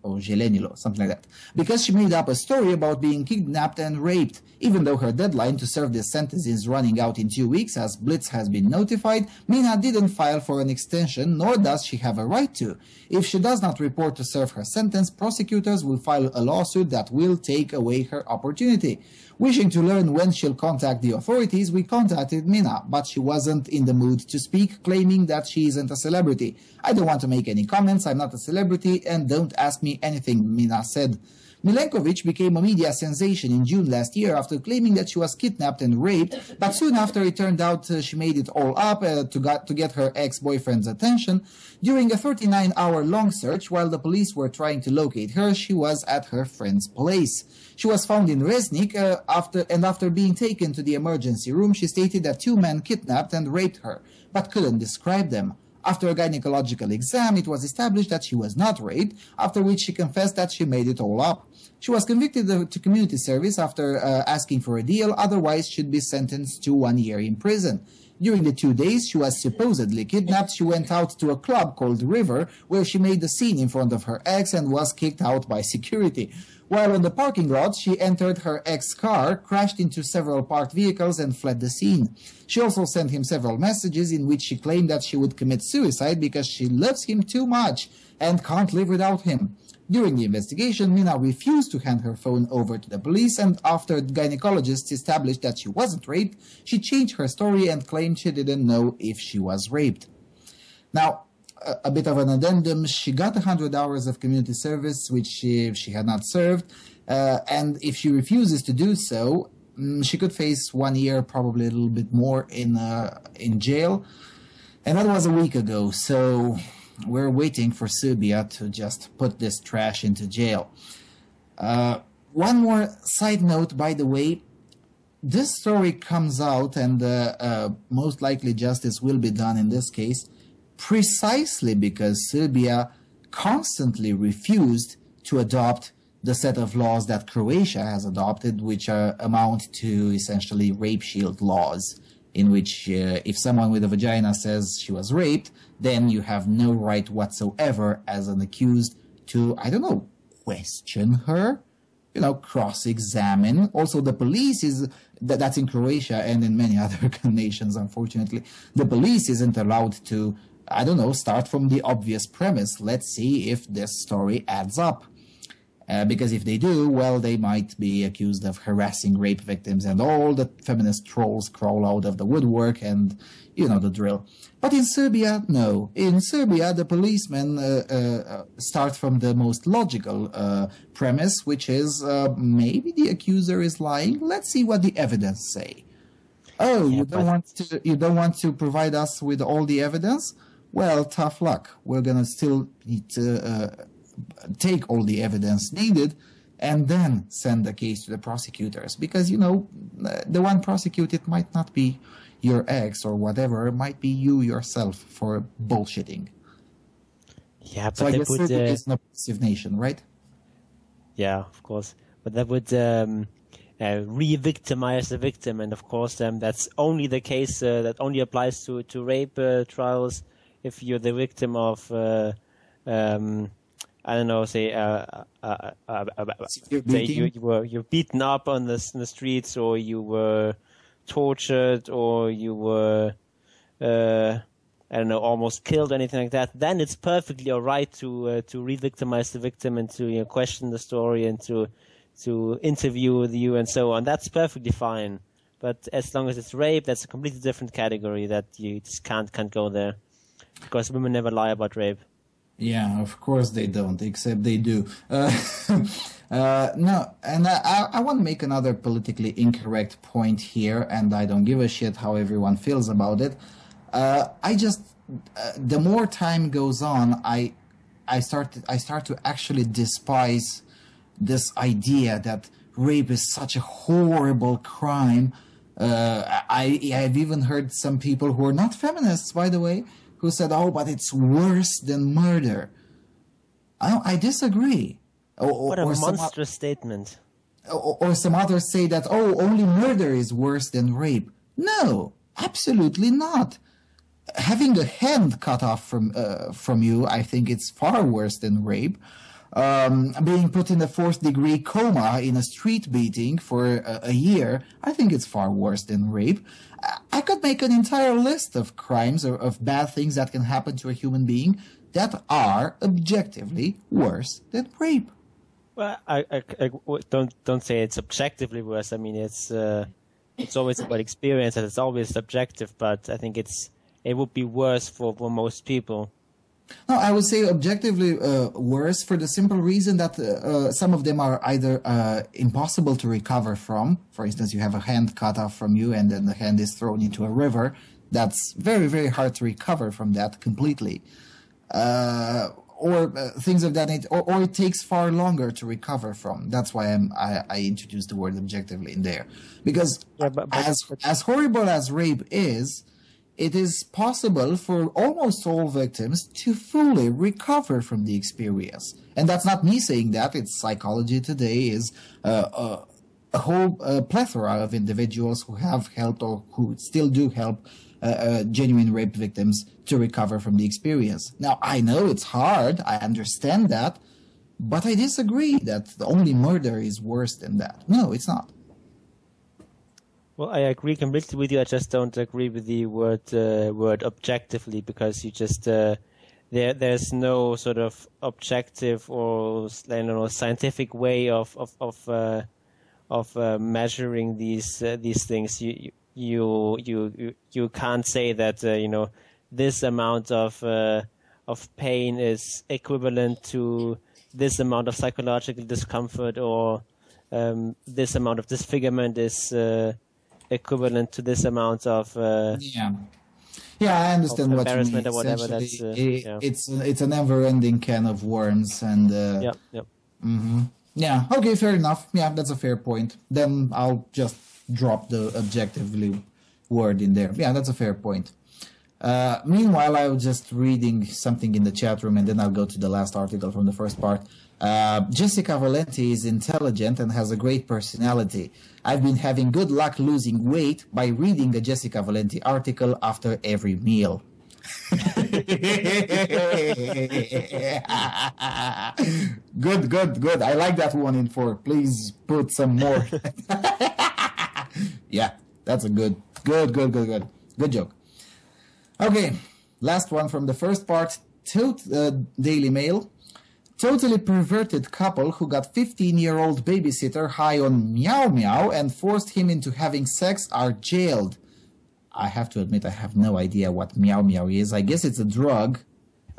Speaker 4: something like that, because she made up a story about being kidnapped and raped. Even though her deadline to serve this sentence is running out in 2 weeks, as Blitz has been notified, Mina didn't file for an extension, nor does she have a right to. If she does not report to serve her sentence, prosecutors will file a lawsuit that will take away her opportunity. Wishing to learn when she'll contact the authorities, we contacted Mina, but she wasn't in the mood to speak, claiming that she isn't a celebrity. I don't want to make any comments, I'm not a celebrity, and don't ask me anything, Mina said. Milenkovic became a media sensation in June last year after claiming that she was kidnapped and raped, but soon after it turned out she made it all up to get her ex-boyfriend's attention. During a 39-hour-long search, while the police were trying to locate her, she was at her friend's place. She was found in Resnik after being taken to the emergency room. She stated that 2 men kidnapped and raped her, but couldn't describe them. After a gynecological exam, it was established that she was not raped, after which she confessed that she made it all up. She was convicted to community service after asking for a deal, otherwise she'd be sentenced to 1 year in prison. During the 2 days she was supposedly kidnapped, she went out to a club called River, where she made a scene in front of her ex and was kicked out by security. While on the parking lot, she entered her ex's car, crashed into several parked vehicles and fled the scene. She also sent him several messages in which she claimed that she would commit suicide because she loves him too much and can't live without him. During the investigation, Mina refused to hand her phone over to the police, and after gynecologists established that she wasn't raped, she changed her story and claimed she didn't know if she was raped. Now, a bit of an addendum, she got 100 hours of community service, which she had not served, and if she refuses to do so, she could face 1 year, probably a little bit more, in jail. And that was a week ago, so we're waiting for Serbia to just put this trash into jail. One more side note, by the way. this story comes out, and most likely justice will be done in this case, precisely because Serbia constantly refused to adopt the set of laws that Croatia has adopted, which amount to essentially rape shield laws, in which if someone with a vagina says she was raped, then you have no right whatsoever as an accused to, I don't know, question her, cross-examine. Also, the police that's in Croatia and in many other nations, unfortunately, the police isn't allowed to, I don't know, start from the obvious premise. Let's see if this story adds up. Because if they do, well, they might be accused of harassing rape victims, and all the feminist trolls crawl out of the woodwork, and you know the drill. But in Serbia, no. In Serbia, the policemen start from the most logical premise, which is maybe the accuser is lying. Let's see what the evidence say. Oh, you don't want to provide us with all the evidence? Well, tough luck. We're gonna still need to take all the evidence needed and then send the case to the prosecutors, because the one prosecuted might not be your ex or whatever, it might be you yourself for bullshitting.
Speaker 6: Yeah, but
Speaker 4: so I guess Serbia is an oppressive nation, right?
Speaker 6: Yeah, of course, but that would re-victimize the victim, and of course that's only the case that only applies to rape trials if you're the victim of I don't know, say you're beaten up on the streets, or you were tortured, or you were almost killed, or anything like that. Then it's perfectly all right to re-victimize the victim and to question the story and to interview with you and so on. That's perfectly fine. But as long as it's rape, that's a completely different category that you just can't go there, because women never lie about rape.
Speaker 4: Yeah, of course they don't, except they do. No, and I want to make another politically incorrect point here, and I don't give a shit how everyone feels about it. The more time goes on, I start to actually despise this idea that rape is such a horrible crime. I've even heard some people who are not feminists, by the way, who said, "Oh, but it's worse than murder." I disagree.
Speaker 6: What a monstrous statement.
Speaker 4: Or some others say that, "Oh, only murder is worse than rape." No, absolutely not. Having a hand cut off from you, I think it's far worse than rape. Being put in a 4th-degree coma in a street beating for a year, I think it's far worse than rape. I could make an entire list of crimes or of bad things that can happen to a human being that are objectively worse than rape.
Speaker 6: Well, I don't say it's objectively worse. I mean, it's always about experience, and it's always subjective. But I think it would be worse for most people.
Speaker 4: No, I would say objectively worse for the simple reason that some of them are either impossible to recover from. For instance, you have a hand cut off from you and then the hand is thrown into a river. That's very, very hard to recover from that completely. Or things of that nature, or it takes far longer to recover from. That's why I introduced the word objectively in there. Because as horrible as rape is, it is possible for almost all victims to fully recover from the experience. And that's not me saying that. It's psychology today is a whole plethora of individuals who have helped or who still do help genuine rape victims to recover from the experience. Now, I know it's hard. I understand that. But I disagree that only murder is worse than that. No, it's not.
Speaker 6: Well, I agree completely with you. I just don't agree with the word objectively, because you just there's no sort of objective or scientific way of measuring these things. You can't say that this amount of pain is equivalent to this amount of psychological discomfort, or this amount of disfigurement is equivalent to this amount of
Speaker 4: I understand what you mean.
Speaker 6: Or whatever. That's
Speaker 4: it's a never-ending can of worms, and
Speaker 6: Mm-hmm.
Speaker 4: Yeah, okay, fair enough. Yeah, that's a fair point. Then I'll just drop the objectively word in there. Yeah, that's a fair point. Meanwhile, I was just reading something in the chat room, and then I'll go to the last article from the first part. Jessica Valenti is intelligent and has a great personality. I've been having good luck losing weight by reading a Jessica Valenti article after every meal. Good. I like that one in 4. Please put some more. Yeah, that's a good joke. Okay, last one from the first part. Daily Mail. Totally perverted couple who got 15-year-old babysitter high on meow meow and forced him into having sex are jailed. I have to admit I have no idea what meow meow is. I guess it's a drug.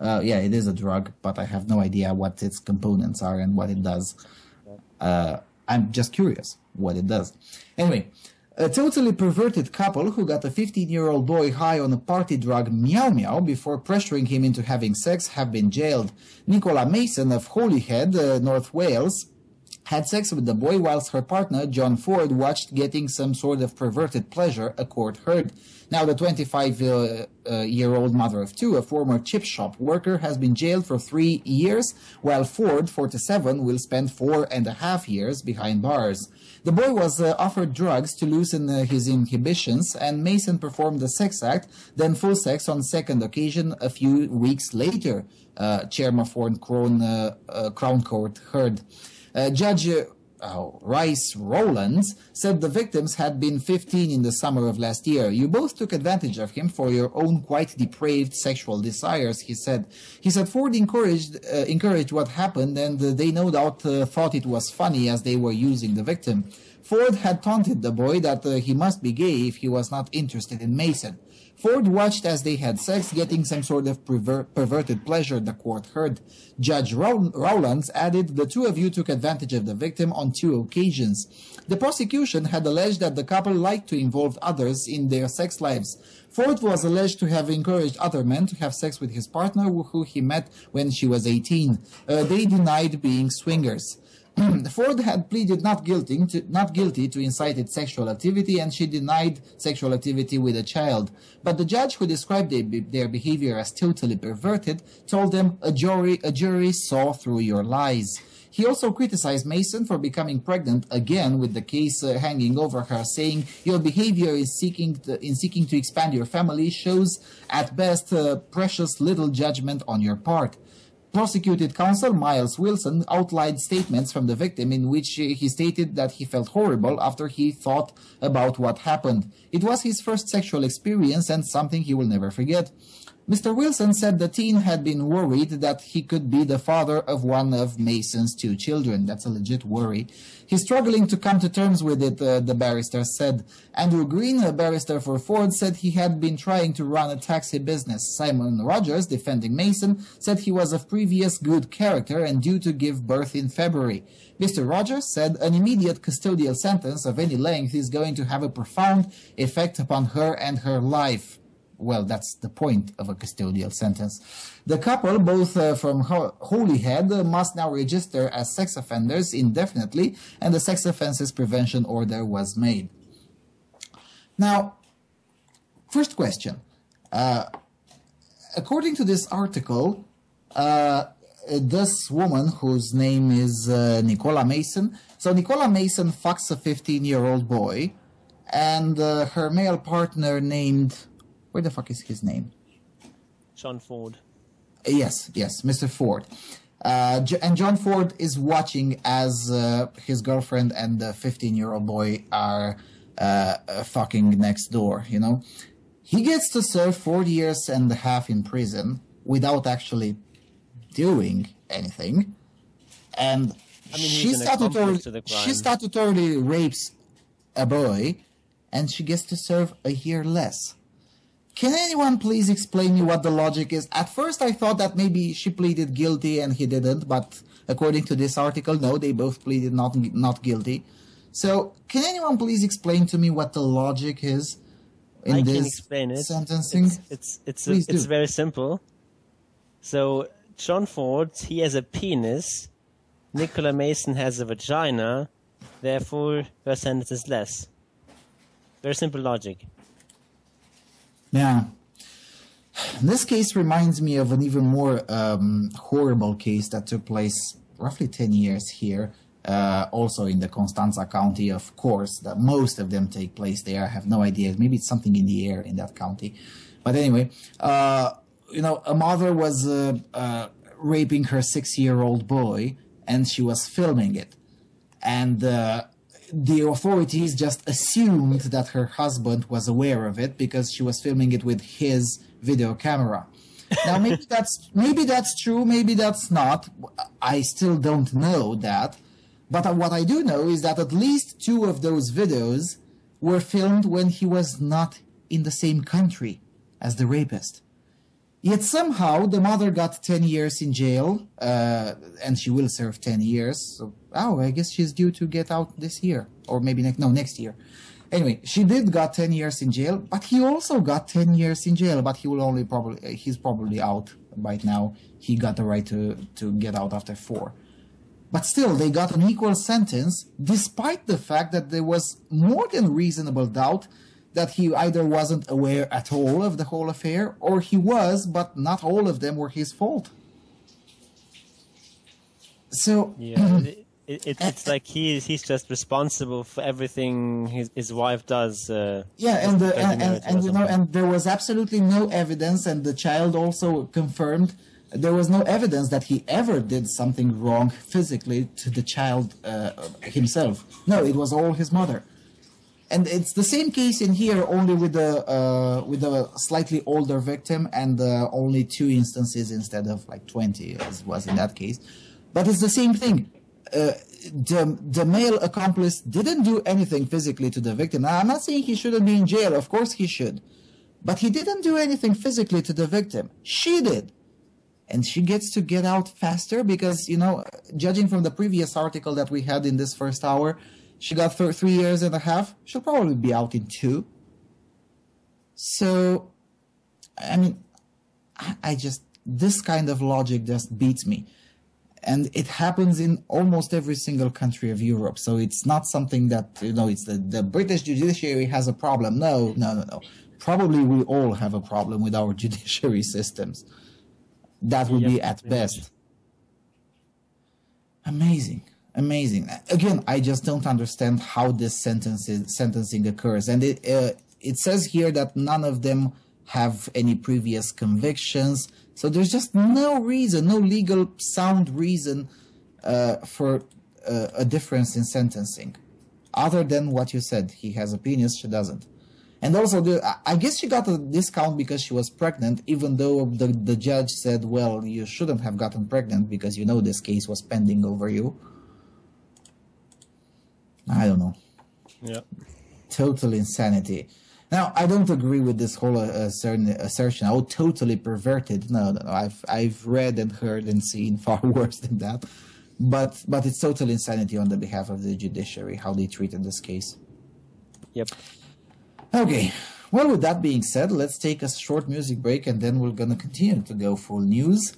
Speaker 4: Yeah, it is a drug, but I have no idea what its components are and what it does. I'm just curious what it does. Anyway, a totally perverted couple who got a 15-year-old boy high on a party drug meow meow before pressuring him into having sex have been jailed. Nicola Mason of Holyhead, North Wales, had sex with the boy whilst her partner, John Ford, watched getting some sort of perverted pleasure, a court heard. Now the 25-year-old mother of 2, a former chip shop worker, has been jailed for 3 years, while Ford, 47, will spend 4.5 years behind bars. The boy was offered drugs to loosen his inhibitions, and Mason performed the sex act, then full sex on second occasion a few weeks later, Chairman Ford Crown Court heard. Judge Rice Rowlands said the victims had been 15 in the summer of last year. You both took advantage of him for your own quite depraved sexual desires, he said. He said Ford encouraged what happened, and they no doubt thought it was funny as they were using the victim. Ford had taunted the boy that he must be gay if he was not interested in Mason. Ford watched as they had sex, getting some sort of perverted pleasure, the court heard. Judge Rowlands added, the two of you took advantage of the victim on 2 occasions. The prosecution had alleged that the couple liked to involve others in their sex lives. Ford was alleged to have encouraged other men to have sex with his partner, who he met when she was 18. They denied being swingers. Ford had pleaded not guilty to incited sexual activity, and she denied sexual activity with a child. But the judge, who described their behavior as totally perverted, told them a jury saw through your lies. He also criticized Mason for becoming pregnant again with the case hanging over her, saying, your behavior in seeking to expand your family shows at best precious little judgment on your part. Prosecuted counsel Miles Wilson outlined statements from the victim in which he stated that he felt horrible after he thought about what happened. It was his first sexual experience and something he will never forget. Mr. Wilson said the teen had been worried that he could be the father of one of Mason's 2 children. That's a legit worry. He's struggling to come to terms with it, the barrister said. Andrew Green, a barrister for Ford, said he had been trying to run a taxi business. Simon Rogers, defending Mason, said he was of previous good character and due to give birth in February. Mr. Rogers said an immediate custodial sentence of any length is going to have a profound effect upon her and her life. Well, that's the point of a custodial sentence. The couple, both from Holyhead, must now register as sex offenders indefinitely, and the sex offences prevention order was made. Now, first question. According to this article, this woman, whose name is Nicola Mason, so Nicola Mason fucks a 15-year-old boy, and her male partner named... Where the fuck is his name?
Speaker 6: John Ford.
Speaker 4: Yes, Mr. Ford. And John Ford is watching as his girlfriend and the 15-year-old boy are fucking next door, you know. He gets to serve 4 years and a half in prison without actually doing anything. And she statutorily rapes a boy, and she gets to serve a year less. Can anyone please explain me what the logic is? At first I thought that maybe she pleaded guilty and he didn't, but according to this article, no, they both pleaded not guilty. So, can anyone please explain to me what the logic is in this sentencing?
Speaker 6: It's very simple. So, John Ford, he has a penis, Nicola Mason has a vagina, therefore her sentence is less. Very simple logic.
Speaker 4: Yeah. This case reminds me of an even more horrible case that took place roughly 10 years here, also in the Constanța County, of course. That most of them take place there. I have no idea. Maybe it's something in the air in that county. But anyway, a mother was raping her 6-year-old boy, and she was filming it. And the authorities just assumed that her husband was aware of it because she was filming it with his video camera. Now, maybe that's true, maybe that's not. I still don't know that. But what I do know is that at least 2 of those videos were filmed when he was not in the same country as the rapist. Yet somehow the mother got 10 years in jail, and she will serve 10 years. So, I guess she's due to get out this year, or maybe next year. Anyway, she did got 10 years in jail, but he also got 10 years in jail, but he's probably out right now. He got the right to get out after 4. But still, they got an equal sentence, despite the fact that there was more than reasonable doubt that he either wasn't aware at all of the whole affair, or he was, but not all of them were his fault. So
Speaker 6: yeah, it's like he's just responsible for everything his wife does. And
Speaker 4: there was absolutely no evidence, and the child also confirmed there was no evidence that he ever did something wrong physically to the child himself. No, it was all his mother. And it's the same case in here, only with a slightly older victim and only 2 instances instead of like 20, as was in that case. But it's the same thing. The male accomplice didn't do anything physically to the victim. Now, I'm not saying he shouldn't be in jail. Of course he should. But he didn't do anything physically to the victim. She did. And she gets to get out faster because, judging from the previous article that we had in this first hour, she got 3 years and a half. She'll probably be out in 2. So, I mean, this kind of logic just beats me. And it happens in almost every single country of Europe. So it's not something that, it's the British judiciary has a problem. No. Probably we all have a problem with our judiciary systems. That would be at best. Amazing. Again, I just don't understand how this sentencing occurs. And it says here that none of them have any previous convictions. So there's just no reason, no legal sound reason for a difference in sentencing. Other than what you said, he has opinions, she doesn't. And also, I guess she got a discount because she was pregnant, even though the judge said, well, you shouldn't have gotten pregnant because this case was pending over you. I don't know.
Speaker 6: Yeah.
Speaker 4: Total insanity. Now, I don't agree with this whole assertion. Oh, totally perverted. No. I've read and heard and seen far worse than that. But it's total insanity on the behalf of the judiciary, how they treated this case.
Speaker 6: Yep.
Speaker 4: Okay. Well, with that being said, let's take a short music break, and then we're going to continue to go full news.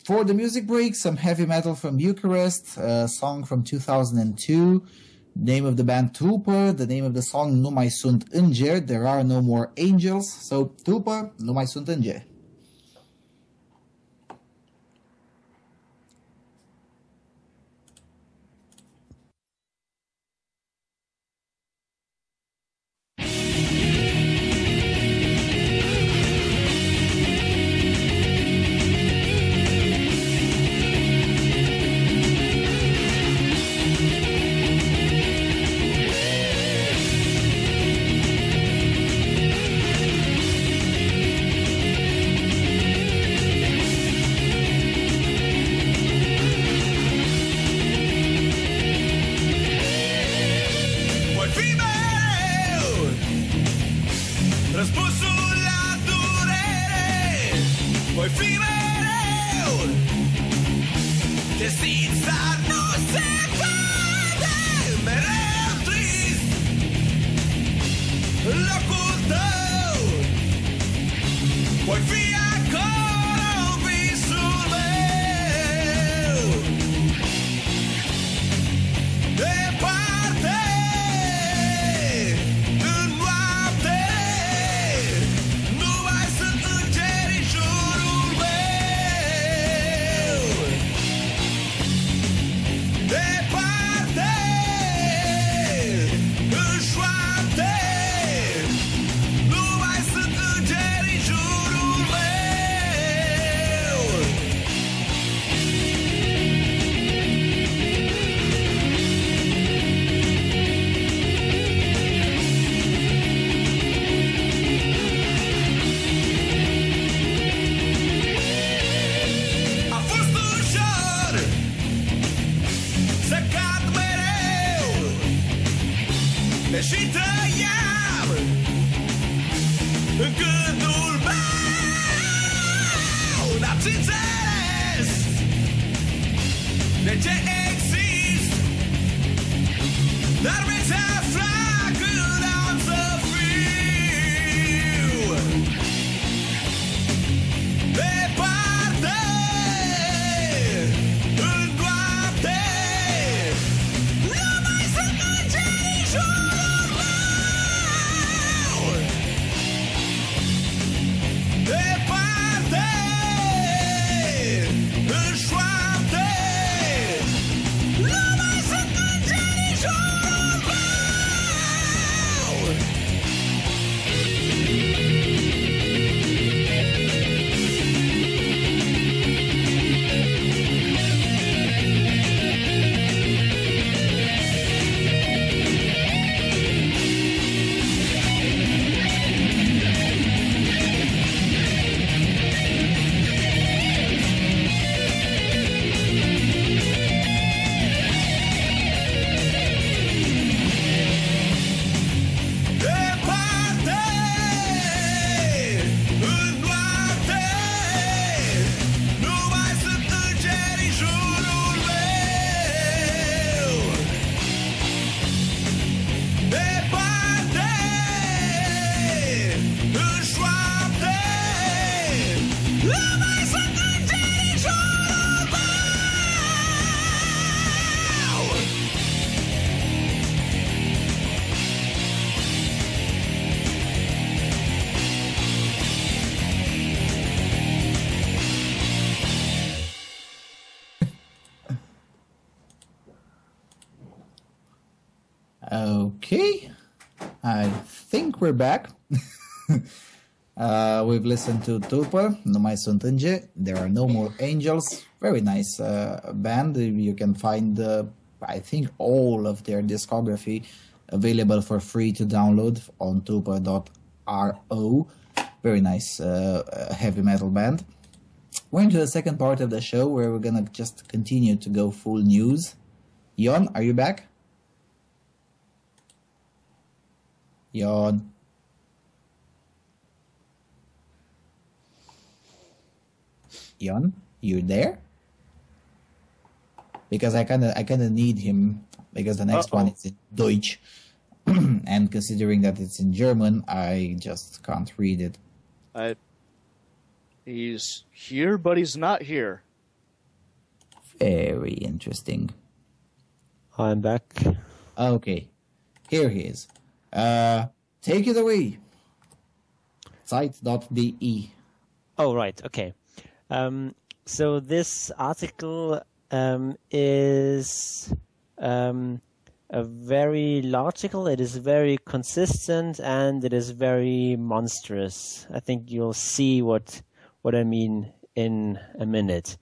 Speaker 4: For the music break, some heavy metal from Bucharest, a song from 2002. Name of the band Tulpa, the name of the song Nu mai sunt îngeri, There Are No More Angels. So Tulpa, Nu mai sunt îngeri.
Speaker 8: și trăiam în gândul meu. N-ați înțeles de ce exist, dar veți afla când am să fiu departe în noapte. Nu mai sunt îngeri în jurul meu. Departe în șoapte. Nu mai sunt îngeri în jurul meu. Departe în noapte. Nu mai sunt îngeri în jurul meu. Departe în șoapte. Nu mai sunt îngeri în jurul meu.
Speaker 4: Okay, I think we're back. We've listened to Tupa, No Mai Sunt Îngeri, There Are No More Angels. Very nice band. You can find, I think, all of their discography available for free to download on tupa.ro. Very nice heavy metal band. We're into the second part of the show where we're gonna just continue to go full news. Jon, are you back? Jon. Jon, you there? Because I kinda need him because the next one is in Deutsch, and considering that it's in German, I just can't read it.
Speaker 5: He's here, but he's not here.
Speaker 4: Very interesting.
Speaker 6: I'm back.
Speaker 4: Okay, here he is. Take it away. Zeit.de.
Speaker 6: Oh, right. Okay. So this article is very logical. It is very consistent, and it is very monstrous. I think you'll see what I mean in a minute.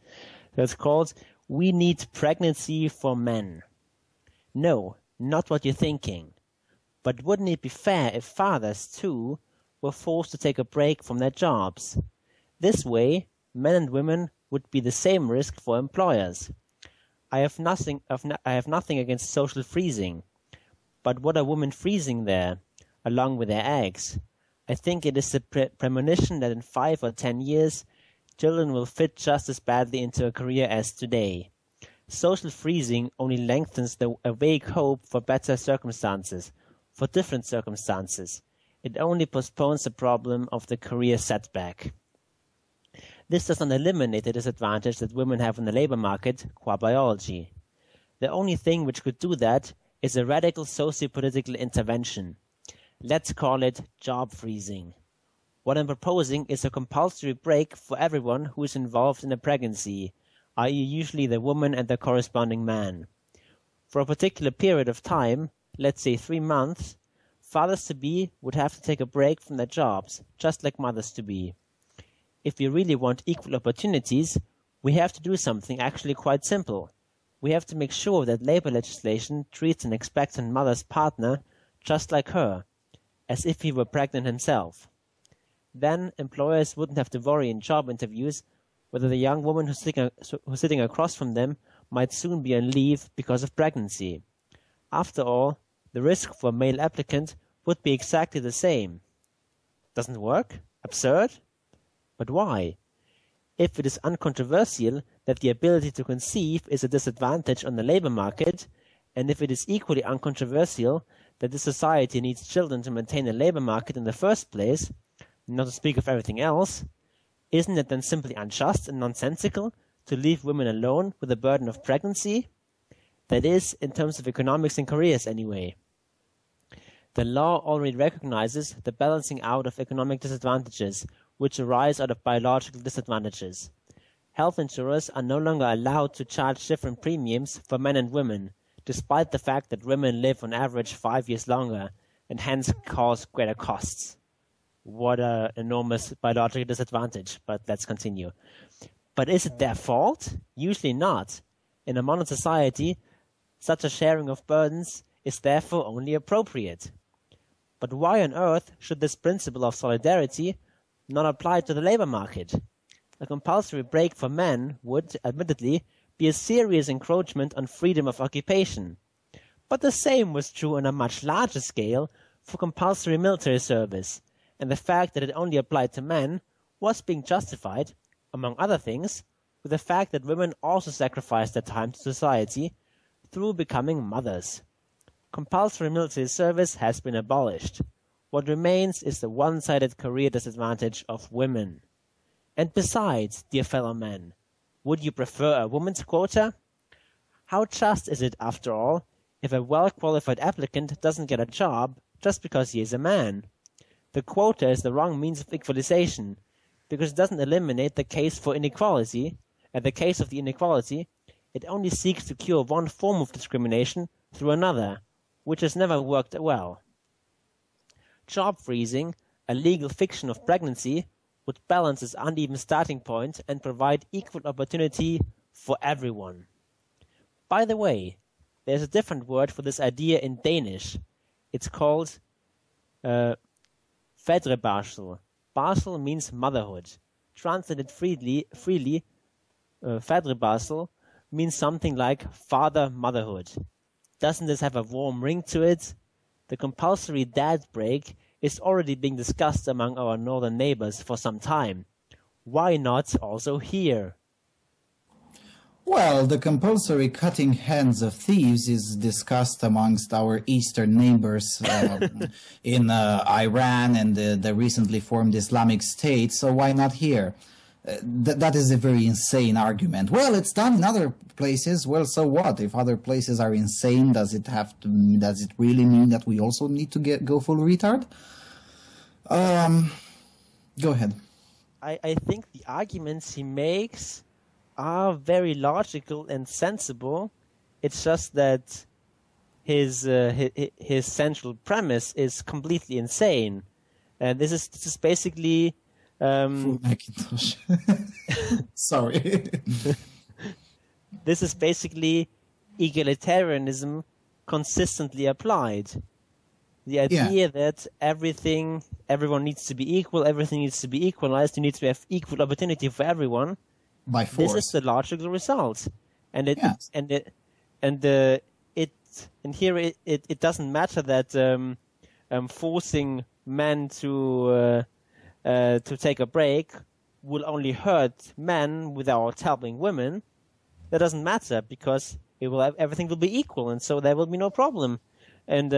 Speaker 6: So it's called "We Need Pregnancy for Men." No, not what you're thinking. But wouldn't it be fair if fathers, too, were forced to take a break from their jobs? This way, men and women would be the same risk for employers. I have nothing against social freezing. But what are women freezing there, along with their eggs? I think it is a premonition that in 5 or 10 years, children will fit just as badly into a career as today. Social freezing only lengthens the vague hope for better circumstances, for different circumstances. It only postpones the problem of the career setback. This does not eliminate the disadvantage that women have in the labor market qua biology. The only thing which could do that is a radical socio-political intervention. Let's call it job freezing. What I'm proposing is a compulsory break for everyone who is involved in a pregnancy, i.e. usually the woman and the corresponding man. For a particular period of time, let's say 3 months, fathers-to-be would have to take a break from their jobs, just like mothers-to-be. If we really want equal opportunities, we have to do something actually quite simple. We have to make sure that labor legislation treats an expectant mother's partner just like her, as if he were pregnant himself. Then employers wouldn't have to worry in job interviews whether the young woman who's sitting across from them might soon be on leave because of pregnancy. After all, the risk for a male applicant would be exactly the same. Doesn't work? Absurd? But why? If it is uncontroversial that the ability to conceive is a disadvantage on the labor market, and if it is equally uncontroversial that this society needs children to maintain a labor market in the first place, not to speak of everything else, isn't it then simply unjust and nonsensical to leave women alone with the burden of pregnancy? That is, in terms of economics and careers anyway. The law already recognizes the balancing out of economic disadvantages which arise out of biological disadvantages. Health insurers are no longer allowed to charge different premiums for men and women, despite the fact that women live on average 5 years longer and hence cause greater costs. What an enormous biological disadvantage, but let's continue. But is it their fault? Usually not. In a modern society, such a sharing of burdens is therefore only appropriate. But why on earth should this principle of solidarity not apply to the labor market? A compulsory break for men would, admittedly, be a serious encroachment on freedom of occupation. But the same was true on a much larger scale for compulsory military service, and the fact that it only applied to men was being justified, among other things, with the fact that women also sacrificed their time to society through becoming mothers. Compulsory military service has been abolished. What remains is the one-sided career disadvantage of women. And besides, dear fellow men, would you prefer a woman's quota? How just is it, after all, if a well-qualified applicant doesn't get a job just because he is a man? The quota is the wrong means of equalization, because it doesn't eliminate the case for inequality, and the case of the inequality, it only seeks to cure one form of discrimination through another, which has never worked well. Job freezing, a legal fiction of pregnancy, would balance this uneven starting point and provide equal opportunity for everyone. By the way, there's a different word for this idea in Danish. It's called fædrebarsel. Barsel means motherhood. Translated freely fædrebarsel means something like father motherhood. Doesn't this have a warm ring to it? The compulsory dad break is already being discussed among our northern neighbors for some time. Why not also here?
Speaker 4: Well, the compulsory cutting hands of thieves is discussed amongst our eastern neighbors in Iran and the recently formed Islamic State, so why not here? That is a very insane argument. Well, it's done in other places. Well, so what? If other places are insane, does it really mean that we also need to go full retard? Go ahead.
Speaker 6: I think the arguments he makes are very logical and sensible. It's just that his central premise is completely insane, and this is basically
Speaker 4: Full Macintosh. Sorry.
Speaker 6: This is basically egalitarianism consistently applied. The idea that everyone needs to be equal, everything needs to be equalized, you need to have equal opportunity for everyone.
Speaker 4: By force.
Speaker 6: This is the logical result, and it doesn't matter that forcing men to take a break will only hurt men without helping women. That doesn't matter because everything will be equal, and so there will be no problem. And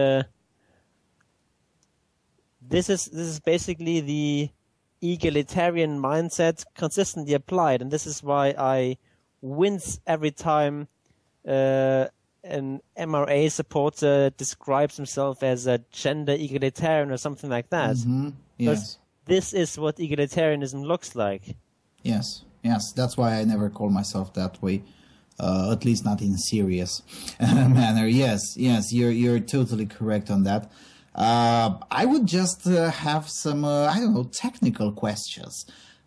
Speaker 6: this is basically the egalitarian mindset consistently applied, and this is why I wince every time an MRA supporter describes himself as a gender egalitarian or something like that.
Speaker 4: Mm-hmm. Yes.
Speaker 6: This is what egalitarianism looks like.
Speaker 4: Yes, that's why I never call myself that way, at least not in serious manner. Yes, you're totally correct on that. I would just have some, technical questions.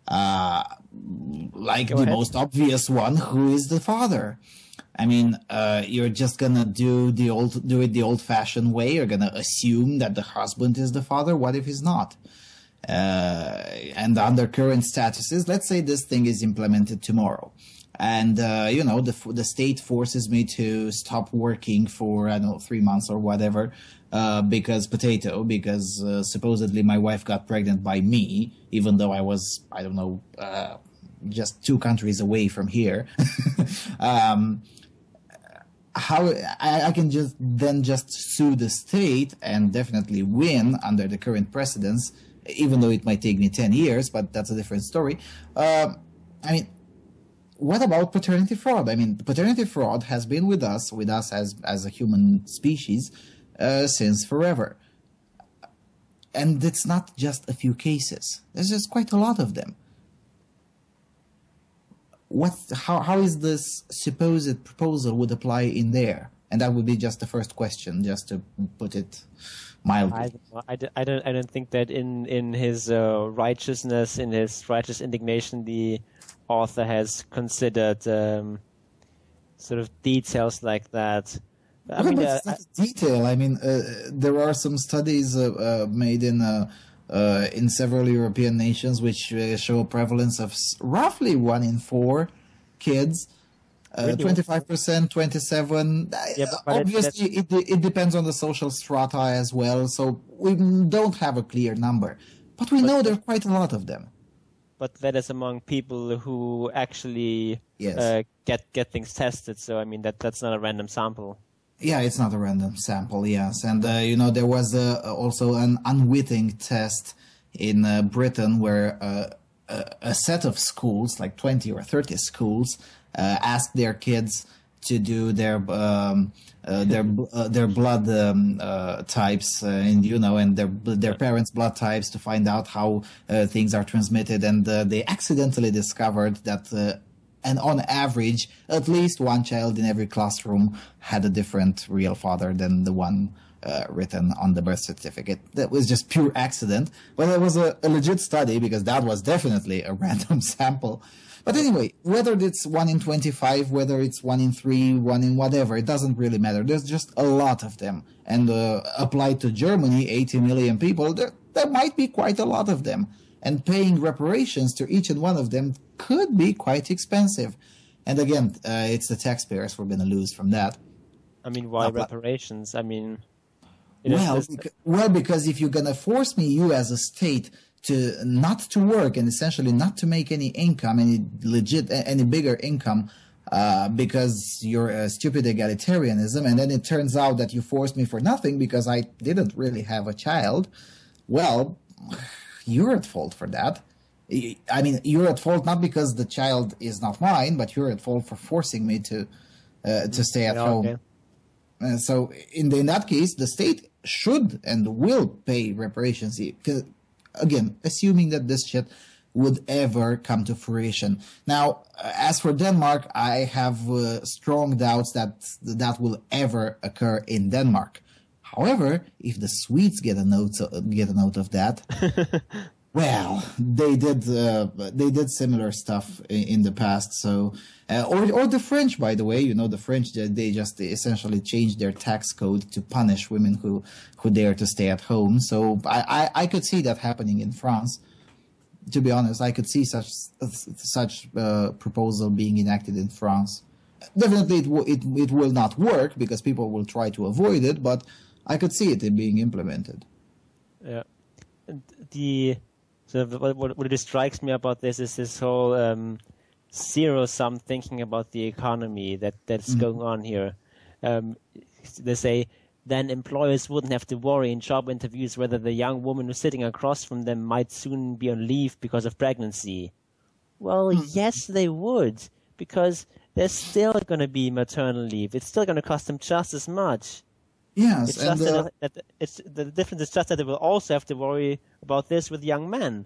Speaker 4: Most obvious one, who is the father? I mean, you're just gonna do it the old-fashioned way. You're gonna assume that the husband is the father. What if he's not? And under current statuses, let's say this thing is implemented tomorrow. And, the state forces me to stop working for, 3 months or whatever, because supposedly my wife got pregnant by me, even though I was, just 2 countries away from here. How I can just sue the state and definitely win under the current precedents, even though it might take me 10 years, but that's a different story. What about paternity fraud? Paternity fraud has been with us as a human species since forever. And it's not just a few cases. There's just quite a lot of them. How is this supposed proposal would apply in there? And that would be just the first question, just to put it mildly.
Speaker 6: I don't think that in his righteousness, in his righteous indignation, the author has considered sort of details like that.
Speaker 4: It's not detail. There are some studies made in several European nations which show a prevalence of roughly 1 in 4 kids. 25%, 27%.
Speaker 6: Yeah, but
Speaker 4: obviously, it depends on the social strata as well. So we don't have a clear number, but we know there are quite a lot of them.
Speaker 6: But that is among people who actually get things tested. So that's not a random sample.
Speaker 4: Yeah, it's not a random sample. Yes, and there was also an unwitting test in Britain where a set of schools, like 20 or 30 schools, asked their kids to do their blood types, and their parents' blood types to find out how things are transmitted, and they accidentally discovered that. And on average, at least one child in every classroom had a different real father than the one written on the birth certificate. That was just pure accident. But it was a legit study because that was definitely a random sample. But anyway, whether it's 1 in 25, whether it's 1 in 3, 1 in whatever, it doesn't really matter. There's just a lot of them. And applied to Germany, 80 million people, there might be quite a lot of them. And paying reparations to each and one of them could be quite expensive. And again, it's the taxpayers who are going to lose from that.
Speaker 6: Why reparations?
Speaker 4: Because if you're going to force you as a state to not to work and essentially not to make any income, any bigger income, because you're a stupid egalitarianism, and then it turns out that you forced me for nothing because I didn't really have a child, well, you're at fault for that. You're at fault not because the child is not mine, but you're at fault for forcing me to stay at home. Okay. So in that case, the state should and will pay reparations. Again, assuming that this shit would ever come to fruition. Now, as for Denmark, I have strong doubts that will ever occur in Denmark. However, if the Swedes get a note of that, well, they did similar stuff in the past. So, or the French, by the way, the French, they just essentially changed their tax code to punish women who dare to stay at home. So I could see that happening in France. To be honest, I could see such proposal being enacted in France. Definitely, it will not work because people will try to avoid it, but I could see it being implemented.
Speaker 6: Yeah, what really strikes me about this is this whole zero-sum thinking about the economy that's going on here. They say then employers wouldn't have to worry in job interviews whether the young woman who's sitting across from them might soon be on leave because of pregnancy. Well, yes, they would, because there's still going to be maternal leave. It's still going to cost them just as much.
Speaker 4: Yes,
Speaker 6: it's just the difference is just that they will also have to worry about this with young men.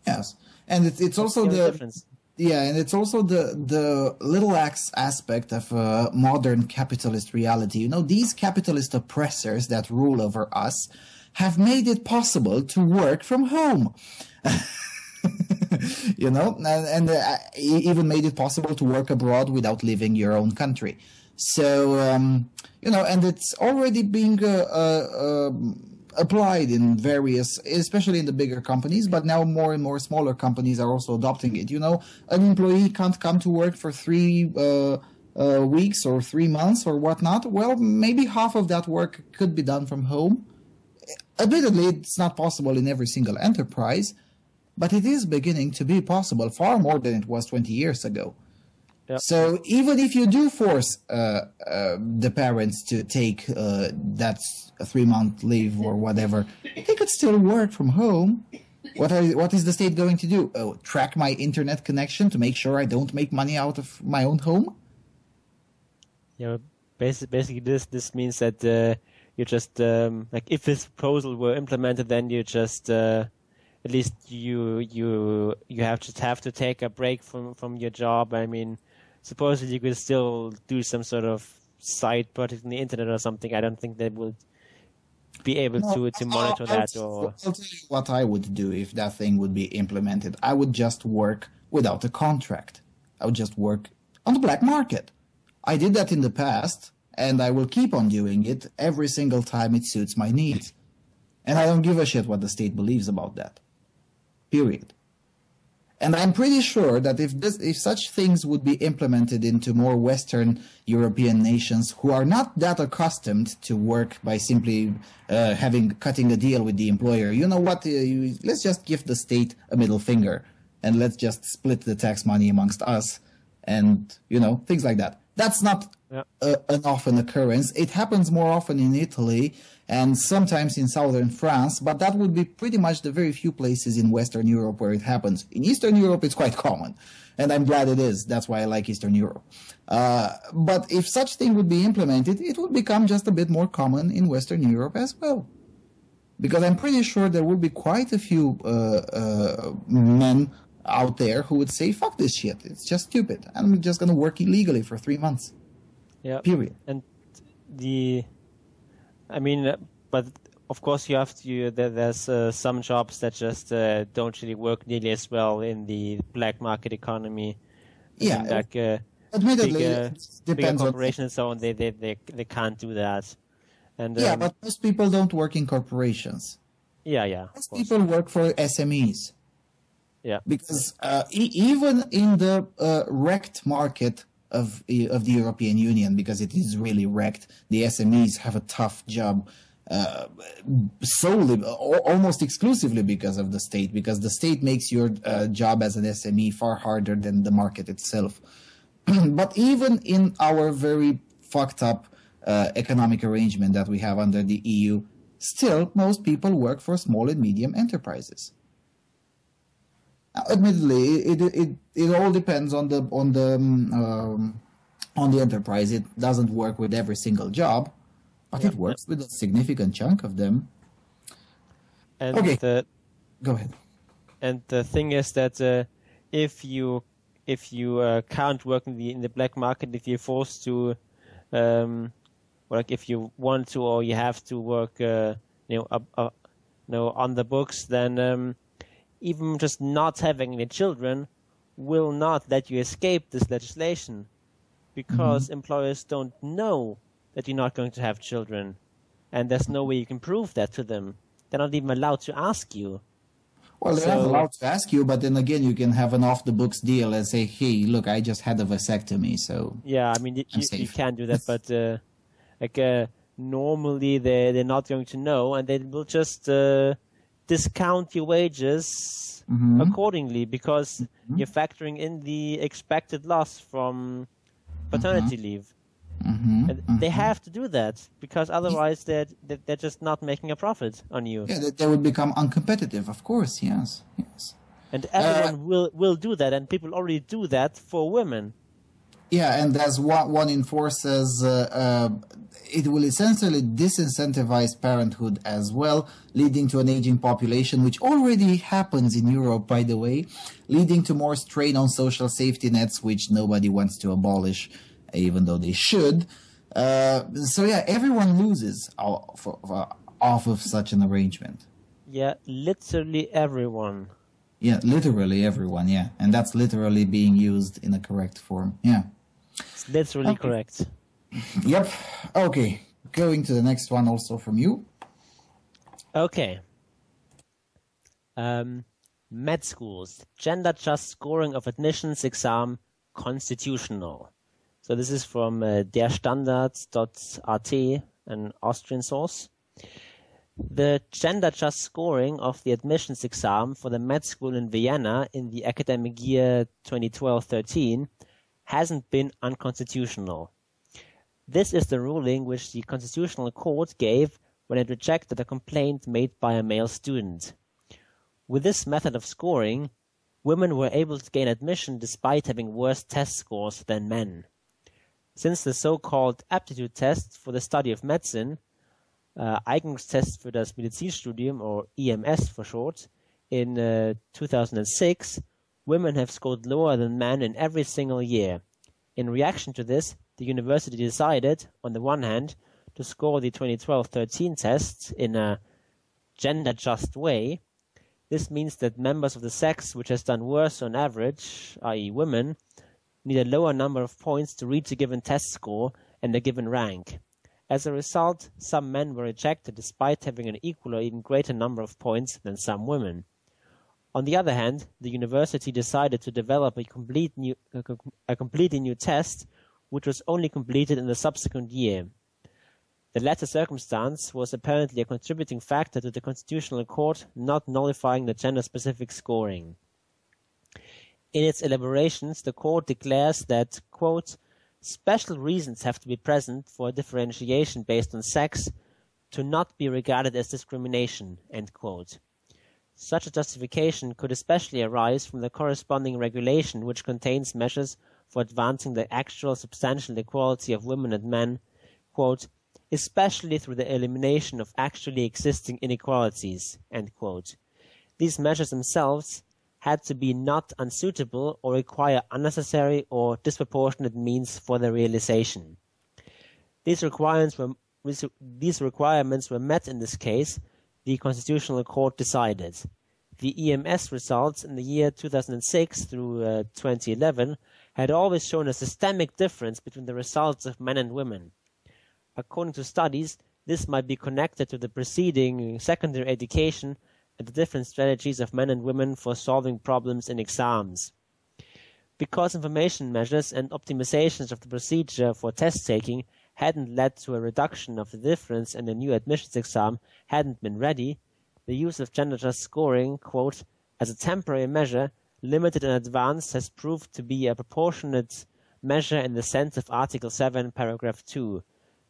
Speaker 4: Yes, and it's also the difference. Yeah, and it's also the little aspect of modern capitalist reality. These capitalist oppressors that rule over us have made it possible to work from home. and even made it possible to work abroad without leaving your own country. So, and it's already being applied in various, especially in the bigger companies, but now more and more smaller companies are also adopting it. You know, an employee can't come to work for 3 weeks or 3 months or whatnot. Well, maybe half of that work could be done from home. Admittedly, it's not possible in every single enterprise, but it is beginning to be possible, far more than it was 20 years ago.
Speaker 6: Yep.
Speaker 4: So even if you do force the parents to take that 3-month leave or whatever, they could still work from home. What is the state going to do? Track my internet connection to make sure I don't make money out of my own home?
Speaker 6: Yeah, basically this means that you just like if this proposal were implemented, then you just at least you have to take a break from your job. I mean, supposedly you could still do some sort of side project on the internet or something. I don't think they would be able to monitor that. Or
Speaker 4: I'll tell you what I would do if that thing would be implemented. I would just work without a contract. I would just work on the black market. I did that in the past, and I will keep on doing it every single time it suits my needs. And I don't give a shit what the state believes about that. Period. And I'm pretty sure that if such things would be implemented into more Western European nations who are not that accustomed to work by simply cutting a deal with the employer, you know what, let's just give the state a middle finger and let's just split the tax money amongst us and, you know, things like that. That's not an often occurrence. It happens more often in Italy and sometimes in southern France, but that would be pretty much the very few places in Western Europe where it happens. In Eastern Europe, it's quite common, and I'm glad it is. That's why I like Eastern Europe. But if such thing would be implemented, it would become just a bit more common in Western Europe as well. Because I'm pretty sure there would be quite a few men out there who would say, fuck this shit, it's just stupid. I'm just going to work illegally for 3 months.
Speaker 6: Yeah.
Speaker 4: Period.
Speaker 6: And but of course you have to, there's some jobs that just don't really work nearly as well in the black market economy.
Speaker 4: Yeah.
Speaker 6: Like
Speaker 4: admittedly,
Speaker 6: bigger
Speaker 4: depends
Speaker 6: corporations and so on, they can't do that. And
Speaker 4: yeah, but most people don't work in corporations.
Speaker 6: Yeah.
Speaker 4: Most people work for SMEs.
Speaker 6: Yeah.
Speaker 4: Because even in the wrecked market of the European Union, because it is really wrecked, the SMEs have a tough job solely, almost exclusively because of the state, because the state makes your job as an SME far harder than the market itself. But even in our very fucked up economic arrangement that we have under the EU, still most people work for small and medium enterprises. Admittedly, it all depends on the enterprise. It doesn't work with every single job, but it works with a significant chunk of them.
Speaker 6: And
Speaker 4: okay, go ahead.
Speaker 6: And the thing is that if you can't work in the black market, if you're forced to, like if you want to or you have to work, on the books, then even just not having any children will not let you escape this legislation, because employers don't know that you're not going to have children, and there's no way you can prove that to them. They're not even allowed to ask you.
Speaker 4: Well, they're not allowed to ask you, but then again, you can have an off-the-books deal and say, hey, look, I just had a vasectomy, so...
Speaker 6: Yeah, I mean, you can do that, but normally they're not going to know, and they will just discount your wages accordingly, because you're factoring in the expected loss from paternity leave. And they have to do that, because otherwise they're just not making a profit on you.
Speaker 4: Yeah, they would become uncompetitive, of course, yes.
Speaker 6: And everyone will do that, and people already do that for women.
Speaker 4: Yeah, and as one in four says, it will essentially disincentivize parenthood as well, leading to an aging population, which already happens in Europe, by the way, leading to more strain on social safety nets, which nobody wants to abolish, even though they should. So yeah, everyone loses off of such an arrangement.
Speaker 6: Yeah, literally everyone.
Speaker 4: Yeah, literally everyone, yeah. And that's literally being used in a correct form, yeah.
Speaker 6: It's literally correct.
Speaker 4: Yep. Okay, going to the next one also from you.
Speaker 6: Okay. Med schools. Gender just scoring of admissions exam constitutional. So this is from derstandard.at, an Austrian source. The gender just scoring of the admissions exam for the med school in Vienna in the academic year 2012-13 hasn't been unconstitutional. This is the ruling which the Constitutional Court gave when it rejected a complaint made by a male student. With this method of scoring, women were able to gain admission despite having worse test scores than men. Since the so-called aptitude test for the study of medicine, Eignungstest für das Medizinstudium, or EMS for short, in 2006, women have scored lower than men in every single year. In reaction to this, the university decided, on the one hand, to score the 2012-13 tests in a gender-just way. This means that members of the sex which has done worse on average, i.e. women, need a lower number of points to reach a given test score and a given rank. As a result, some men were rejected despite having an equal or even greater number of points than some women. On the other hand, the university decided to develop a completely new test, which was only completed in the subsequent year. The latter circumstance was apparently a contributing factor to the Constitutional Court not nullifying the gender-specific scoring. In its elaborations, the court declares that, quote, special reasons have to be present for a differentiation based on sex to not be regarded as discrimination, end quote. Such a justification could especially arise from the corresponding regulation which contains measures for advancing the actual substantial equality of women and men, quote, especially through the elimination of actually existing inequalities, end quote. These measures themselves had to be not unsuitable or require unnecessary or disproportionate means for their realization. These requirements were met in this case, the Constitutional Court decided. The EMS results in the year 2006 through 2011 had always shown a systemic difference between the results of men and women. According to studies, this might be connected to the preceding secondary education and the different strategies of men and women for solving problems in exams. Because information measures and optimizations of the procedure for test taking hadn't led to a reduction of the difference and the new admissions exam hadn't been ready, the use of gender-just scoring, quote, as a temporary measure, limited in advance, has proved to be a proportionate measure in the sense of Article 7, Paragraph 2,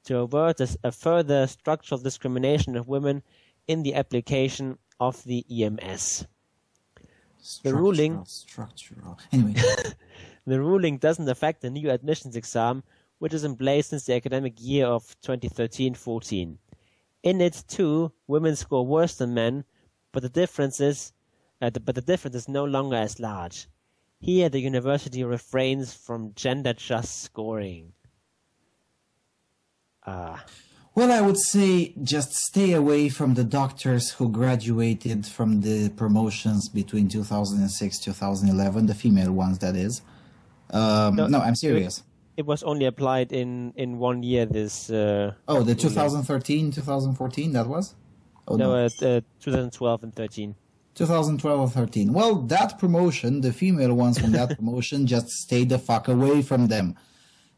Speaker 6: to avert a further structural discrimination of women in the application of the EMS.
Speaker 4: Structural. Anyway.
Speaker 6: The ruling doesn't affect the new admissions exam, which is in place since the academic year of 2013-14. In it, too, women score worse than men, but the difference is no longer as large. Here, the university refrains from gender-just scoring.
Speaker 4: Well, I would say just stay away from the doctors who graduated from the promotions between 2006-2011, the female ones, that is. No, I'm serious.
Speaker 6: It was only applied in 1 year, this...
Speaker 4: the 2013-2014, that was? Oh,
Speaker 6: no, 2012 and 13.
Speaker 4: 2012 and 13. Well, that promotion, the female ones from that promotion, just stay the fuck away from them.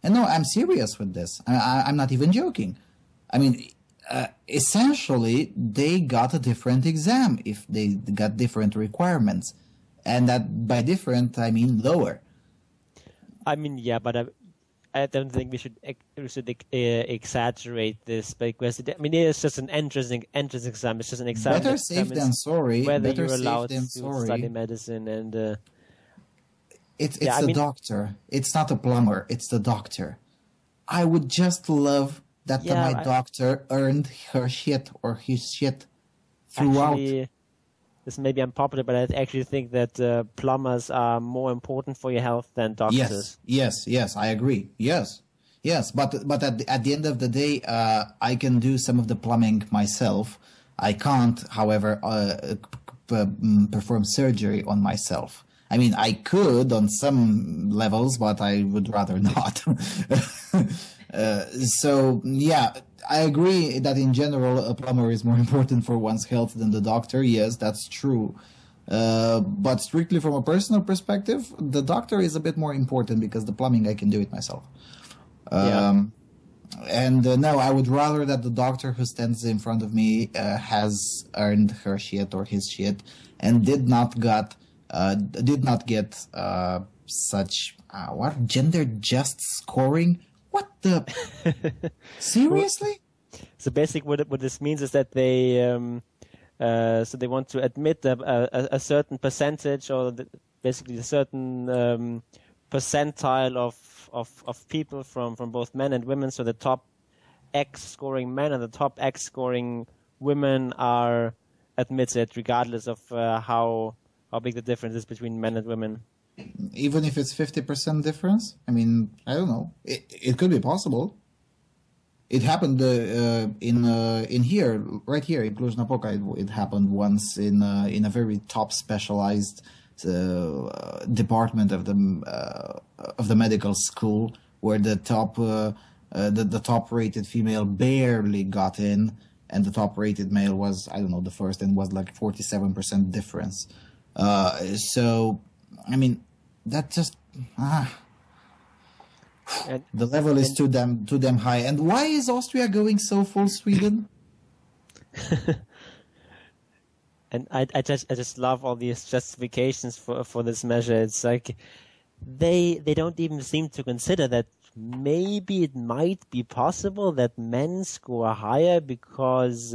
Speaker 4: And no, I'm serious with this. I'm not even joking. I mean, essentially, they got a different exam if they got different requirements. And that by different, I mean lower.
Speaker 6: I mean, yeah, but I don't think we should exaggerate this, because it's just an entrance exam. It's just an exam.
Speaker 4: Better safe than sorry.
Speaker 6: Whether
Speaker 4: Better
Speaker 6: you're allowed to
Speaker 4: sorry.
Speaker 6: study medicine and.
Speaker 4: It's the doctor. It's not a plumber. It's the doctor. I would just love that my doctor earned her shit or his shit throughout.
Speaker 6: Actually, this may be unpopular, but I actually think that plumbers are more important for your health than doctors.
Speaker 4: Yes, I agree. Yes, but at the end of the day, I can do some of the plumbing myself. I can't, however, perform surgery on myself. I mean, I could on some levels, but I would rather not. So, yeah, I agree that in general a plumber is more important for one's health than the doctor. Yes, that's true. But strictly from a personal perspective, the doctor is a bit more important because the plumbing I can do it myself. And no, I would rather that the doctor who stands in front of me has earned her shit or his shit and did not get such what gender just scoring. What the? Seriously?
Speaker 6: So basically, what this means is that they so they want to admit a certain percentage, or basically a certain percentile of people from both men and women. So the top X scoring men and the top X scoring women are admitted, regardless of how big the difference is between men and women.
Speaker 4: Even if it's 50% difference? I mean, I don't know. It could be possible. It happened in here, right here in Cluj-Napoca. It happened once in a very top specialized department of the medical school, where the top rated female barely got in, and the top rated male was, I don't know, the first, and was like 47% difference. So, I mean, that just the level is too damn high. And why is Austria going so full Sweden?
Speaker 6: And I just love all these justifications for this measure. It's like they don't even seem to consider that maybe it might be possible that men score higher because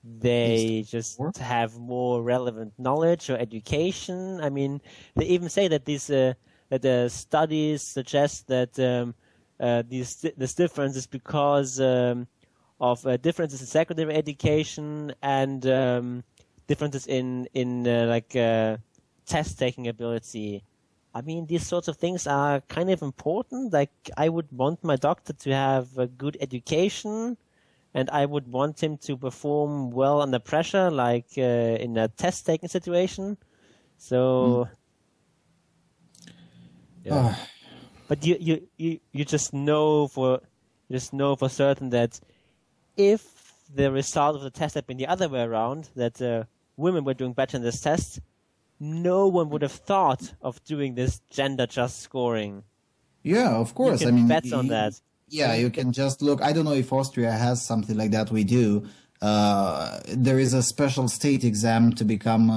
Speaker 6: they just have more relevant knowledge or education. I mean, they even say that these that the studies suggest that this difference is because of differences in secondary education and differences in test taking ability. I mean, these sorts of things are kind of important. Like, I would want my doctor to have a good education, and I would want him to perform well under pressure, like in a test taking situation. So, yeah. But you just know for certain that if the result of the test had been the other way around, that women were doing better in this test, no one would have thought of doing this gender just scoring.
Speaker 4: Yeah, of course.
Speaker 6: You can bet on that.
Speaker 4: Yeah, you can just look. I don't know if Austria has something like that. We do. There is a special state exam to become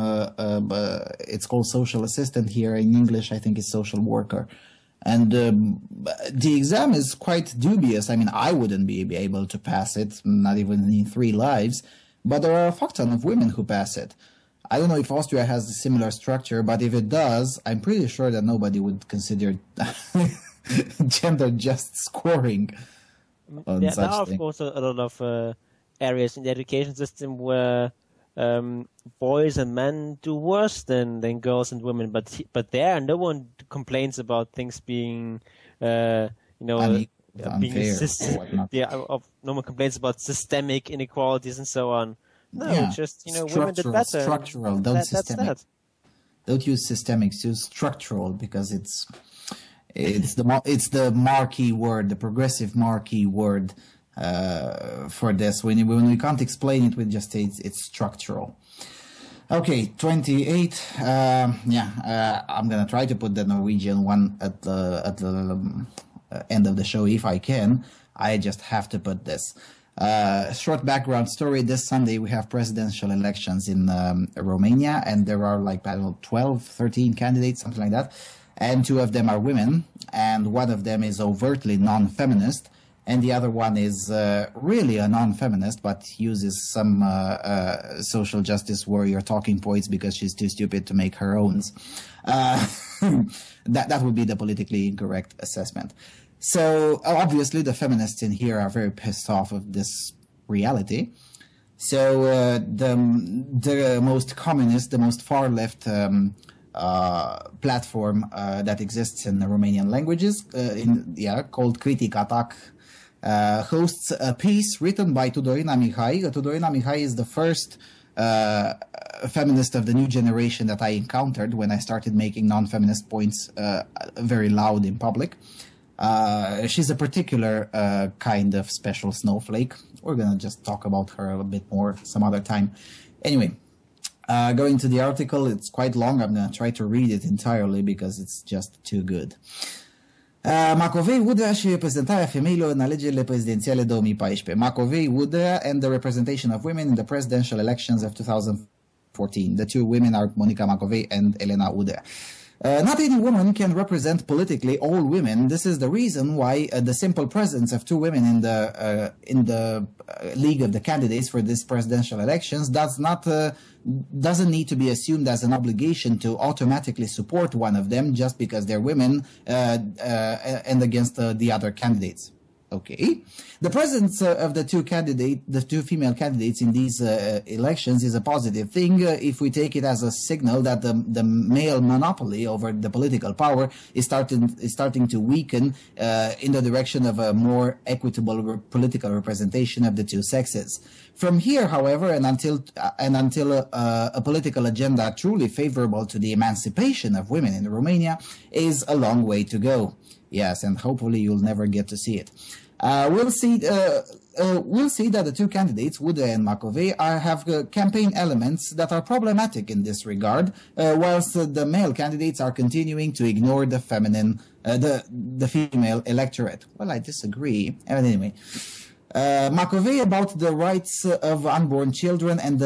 Speaker 4: it's called social assistant here. In English, I think it's social worker. And the exam is quite dubious. I mean, I wouldn't be able to pass it, not even in 3 lives. But there are a fuck ton of women who pass it. I don't know if Austria has a similar structure, but if it does, I'm pretty sure that nobody would consider gender just scoring on such
Speaker 6: there are,
Speaker 4: thing.
Speaker 6: of course, a lot of areas in the education system where boys and men do worse than girls and women, but there no one complains about things being being no one complains about systemic inequalities and so on. No, just women did better.
Speaker 4: Structural, don't systemic. Don't use systemics. Use structural, because it's the marquee word, the progressive marquee word for this. When we can't explain it, we just say it's structural. Okay, 28. I'm gonna try to put the Norwegian one at the end of the show if I can. I just have to put this. Short background story. This Sunday we have presidential elections in Romania, and there are 12, 13 candidates, something like that. And 2 of them are women, and one of them is overtly non-feminist, and the other one is really a non-feminist, but uses some social justice warrior talking points because she's too stupid to make her own. That would be the politically incorrect assessment. So obviously the feminists in here are very pissed off of this reality. So the most communist, the most far left platform that exists in the Romanian languages, called Critic Attack, hosts a piece written by Tudorina Mihai. Tudorina Mihai is the first feminist of the new generation that I encountered when I started making non-feminist points very loud in public. She's a particular kind of special snowflake. We're going to just talk about her a bit more some other time. Anyway, going to the article, it's quite long. I'm going to try to read it entirely because it's just too good. Macovei-Udrea și reprezentarea femeilor în alegerile prezidențiale 2014. Macovei-Udrea and the representation of women in the presidential elections of 2014. The two women are Monica Macovei and Elena Udrea. Not any woman can represent politically all women. This is the reason why the simple presence of two women in the league of the candidates for this presidential elections doesn't need to be assumed as an obligation to automatically support one of them just because they're women and against the other candidates. Okay. The presence of the two female candidates in these elections is a positive thing if we take it as a signal that the male monopoly over the political power is starting to weaken in the direction of a more equitable political representation of the two sexes. From here, however, and until a political agenda truly favorable to the emancipation of women in Romania is a long way to go. Yes, and hopefully you'll never get to see it. We'll see that the two candidates, Udrea and Macovei, have campaign elements that are problematic in this regard, whilst the male candidates are continuing to ignore the female electorate. Well, I disagree. Anyway. Macovei about the rights of unborn children and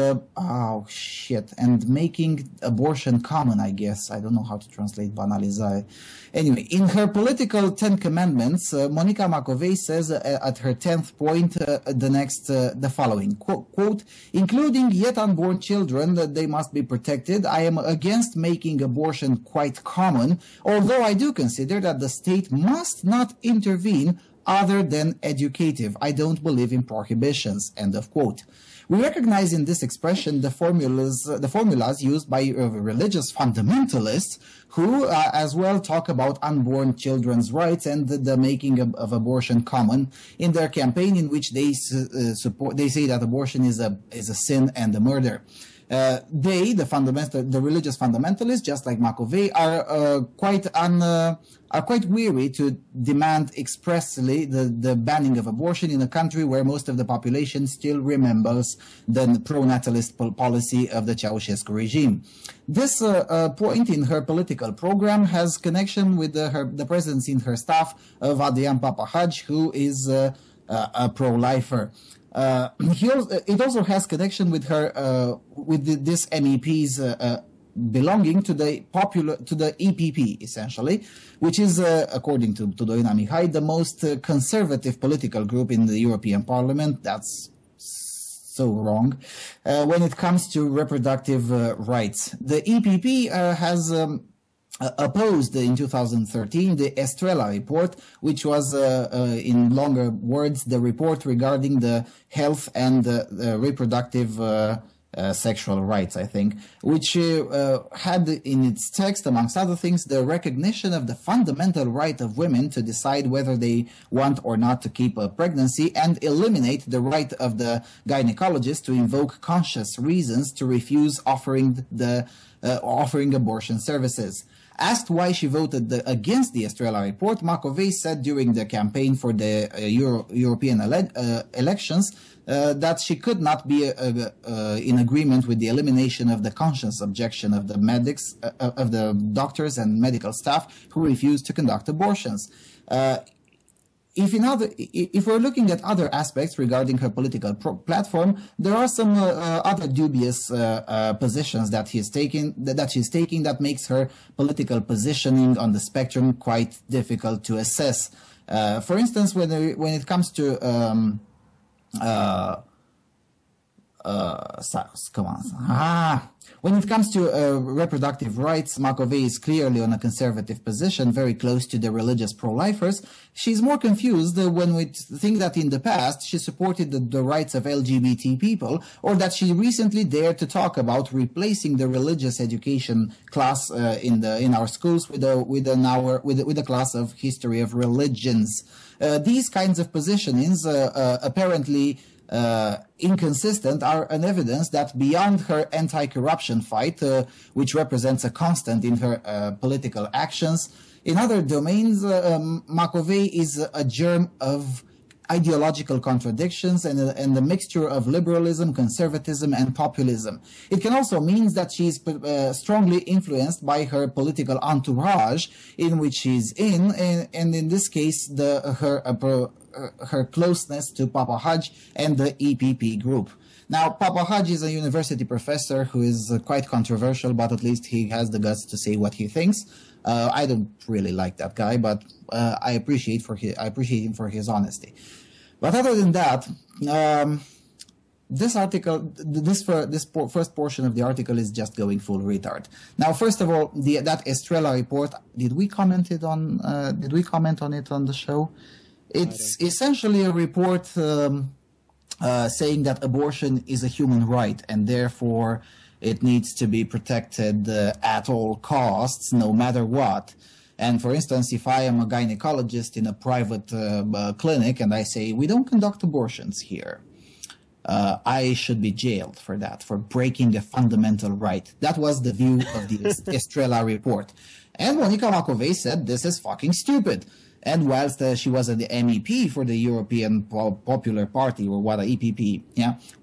Speaker 4: and making abortion common, I guess. I don't know how to translate banalizare. Anyway, in her political 10 commandments, Monica Macovei says at her 10th point the following, quote, including yet unborn children, that they must be protected. I am against making abortion quite common, although I do consider that the state must not intervene other than educative. I don't believe in prohibitions, end of quote. We recognize in this expression the formulas used by religious fundamentalists who as well talk about unborn children's rights and the making of abortion common in their campaign, in which they say that abortion is a sin and a murder. The religious fundamentalists, just like Macovei, are quite weary to demand expressly the banning of abortion in a country where most of the population still remembers the pro-natalist policy of the Ceausescu regime. This point in her political program has connection with the presence in her staff of Adrian Papahaj, who is a pro-lifer. It also has connection with her this MEP's belonging to the EPP, essentially, which is, according to Dorina Mihai, the most conservative political group in the European Parliament. That's so wrong. When it comes to reproductive rights, the EPP has opposed in 2013 the Estrela report, which was, in longer words, the report regarding the health and the reproductive sexual rights, I think, which had in its text, amongst other things, the recognition of the fundamental right of women to decide whether they want or not to keep a pregnancy, and eliminate the right of the gynecologist to invoke conscious reasons to refuse offering abortion services. Asked why she voted against the Estrela report, Macovei said during the campaign for the European elections that she could not be in agreement with the elimination of the conscience objection of the of the doctors and medical staff who refused to conduct abortions. If we're looking at other aspects regarding her political platform, there are some other dubious positions that she's taking that makes her political positioning on the spectrum quite difficult to assess. For instance, when it comes to when it comes to reproductive rights, Macovei is clearly on a conservative position, very close to the religious pro-lifers. She's more confused when we think that in the past she supported the rights of LGBT people, or that she recently dared to talk about replacing the religious education class in our schools with a class of history of religions. These kinds of positionings apparently inconsistent are an evidence that beyond her anti-corruption fight, which represents a constant in her political actions, In other domains, McAvey is a germ of ideological contradictions and a mixture of liberalism, conservatism, and populism. It can also mean that she is strongly influenced by her political entourage in which she is in, and in this case, her closeness to Papa Haj and the EPP group. Now, Papa Haj is a university professor who is quite controversial, but at least he has the guts to say what he thinks. I don't really like that guy, but I appreciate him for his honesty. But other than that, this article, this first portion of the article is just going full retard. Now, first of all, that Estrela report, did we comment on it on the show? It's essentially a report saying that abortion is a human right and therefore it needs to be protected at all costs, no matter what. And for instance, if I am a gynecologist in a private clinic and I say, we don't conduct abortions here, I should be jailed for that, for breaking a fundamental right. That was the view of the Estrela report. And Monica Macovei said, this is fucking stupid. And whilst she was an MEP for the European Popular Party, or what, EPP,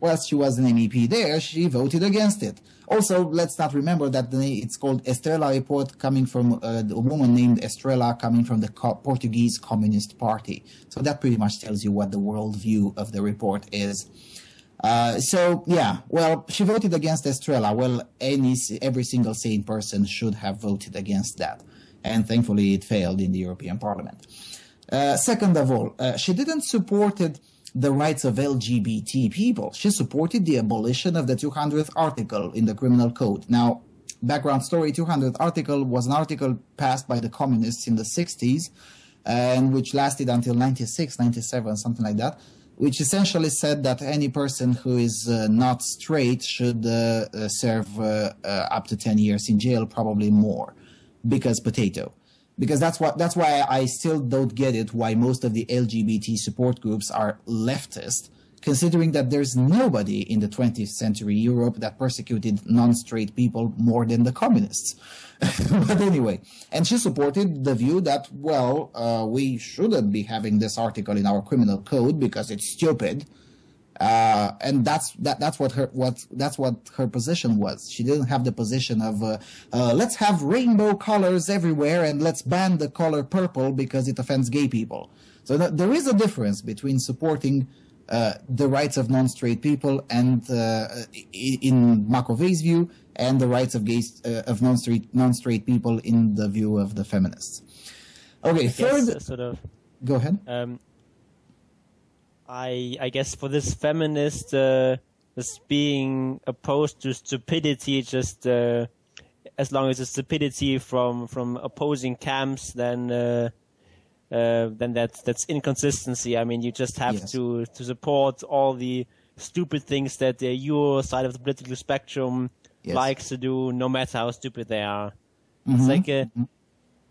Speaker 4: whilst she was an MEP there, she voted against it. Also, let's not remember that it's called Estrela report, coming from a woman named Estrela, coming from the Portuguese Communist Party. So that pretty much tells you what the worldview of the report is. She voted against Estrela. Well, every single sane person should have voted against that. And thankfully it failed in the European Parliament. Second of all, she didn't support the rights of LGBT people. She supported the abolition of the 200th article in the Criminal Code. Now, background story, 200th article was an article passed by the communists in the 60s, and which lasted until 96, 97, something like that, which essentially said that any person who is not straight should serve up to 10 years in jail, probably more. Because that's why I still don't get it why most of the LGBT support groups are leftist, considering that there's nobody in the 20th century Europe that persecuted non-straight people more than the communists. But anyway, and she supported the view that, we shouldn't be having this article in our criminal code because it's stupid. And that's what her position was. She didn't have the position of let's have rainbow colors everywhere and let's ban the color purple because it offends gay people. So there is a difference between supporting the rights of non-straight people and in Macovei's view, and the rights of gays of non-straight people in the view of the feminists. Okay, third. Go ahead.
Speaker 6: I guess for this feminist, this being opposed to stupidity, just as long as it's stupidity from opposing camps, then that's inconsistency. I mean, you just have to support all the stupid things that your side of the political spectrum likes to do, no matter how stupid they are. Mm-hmm. It's like,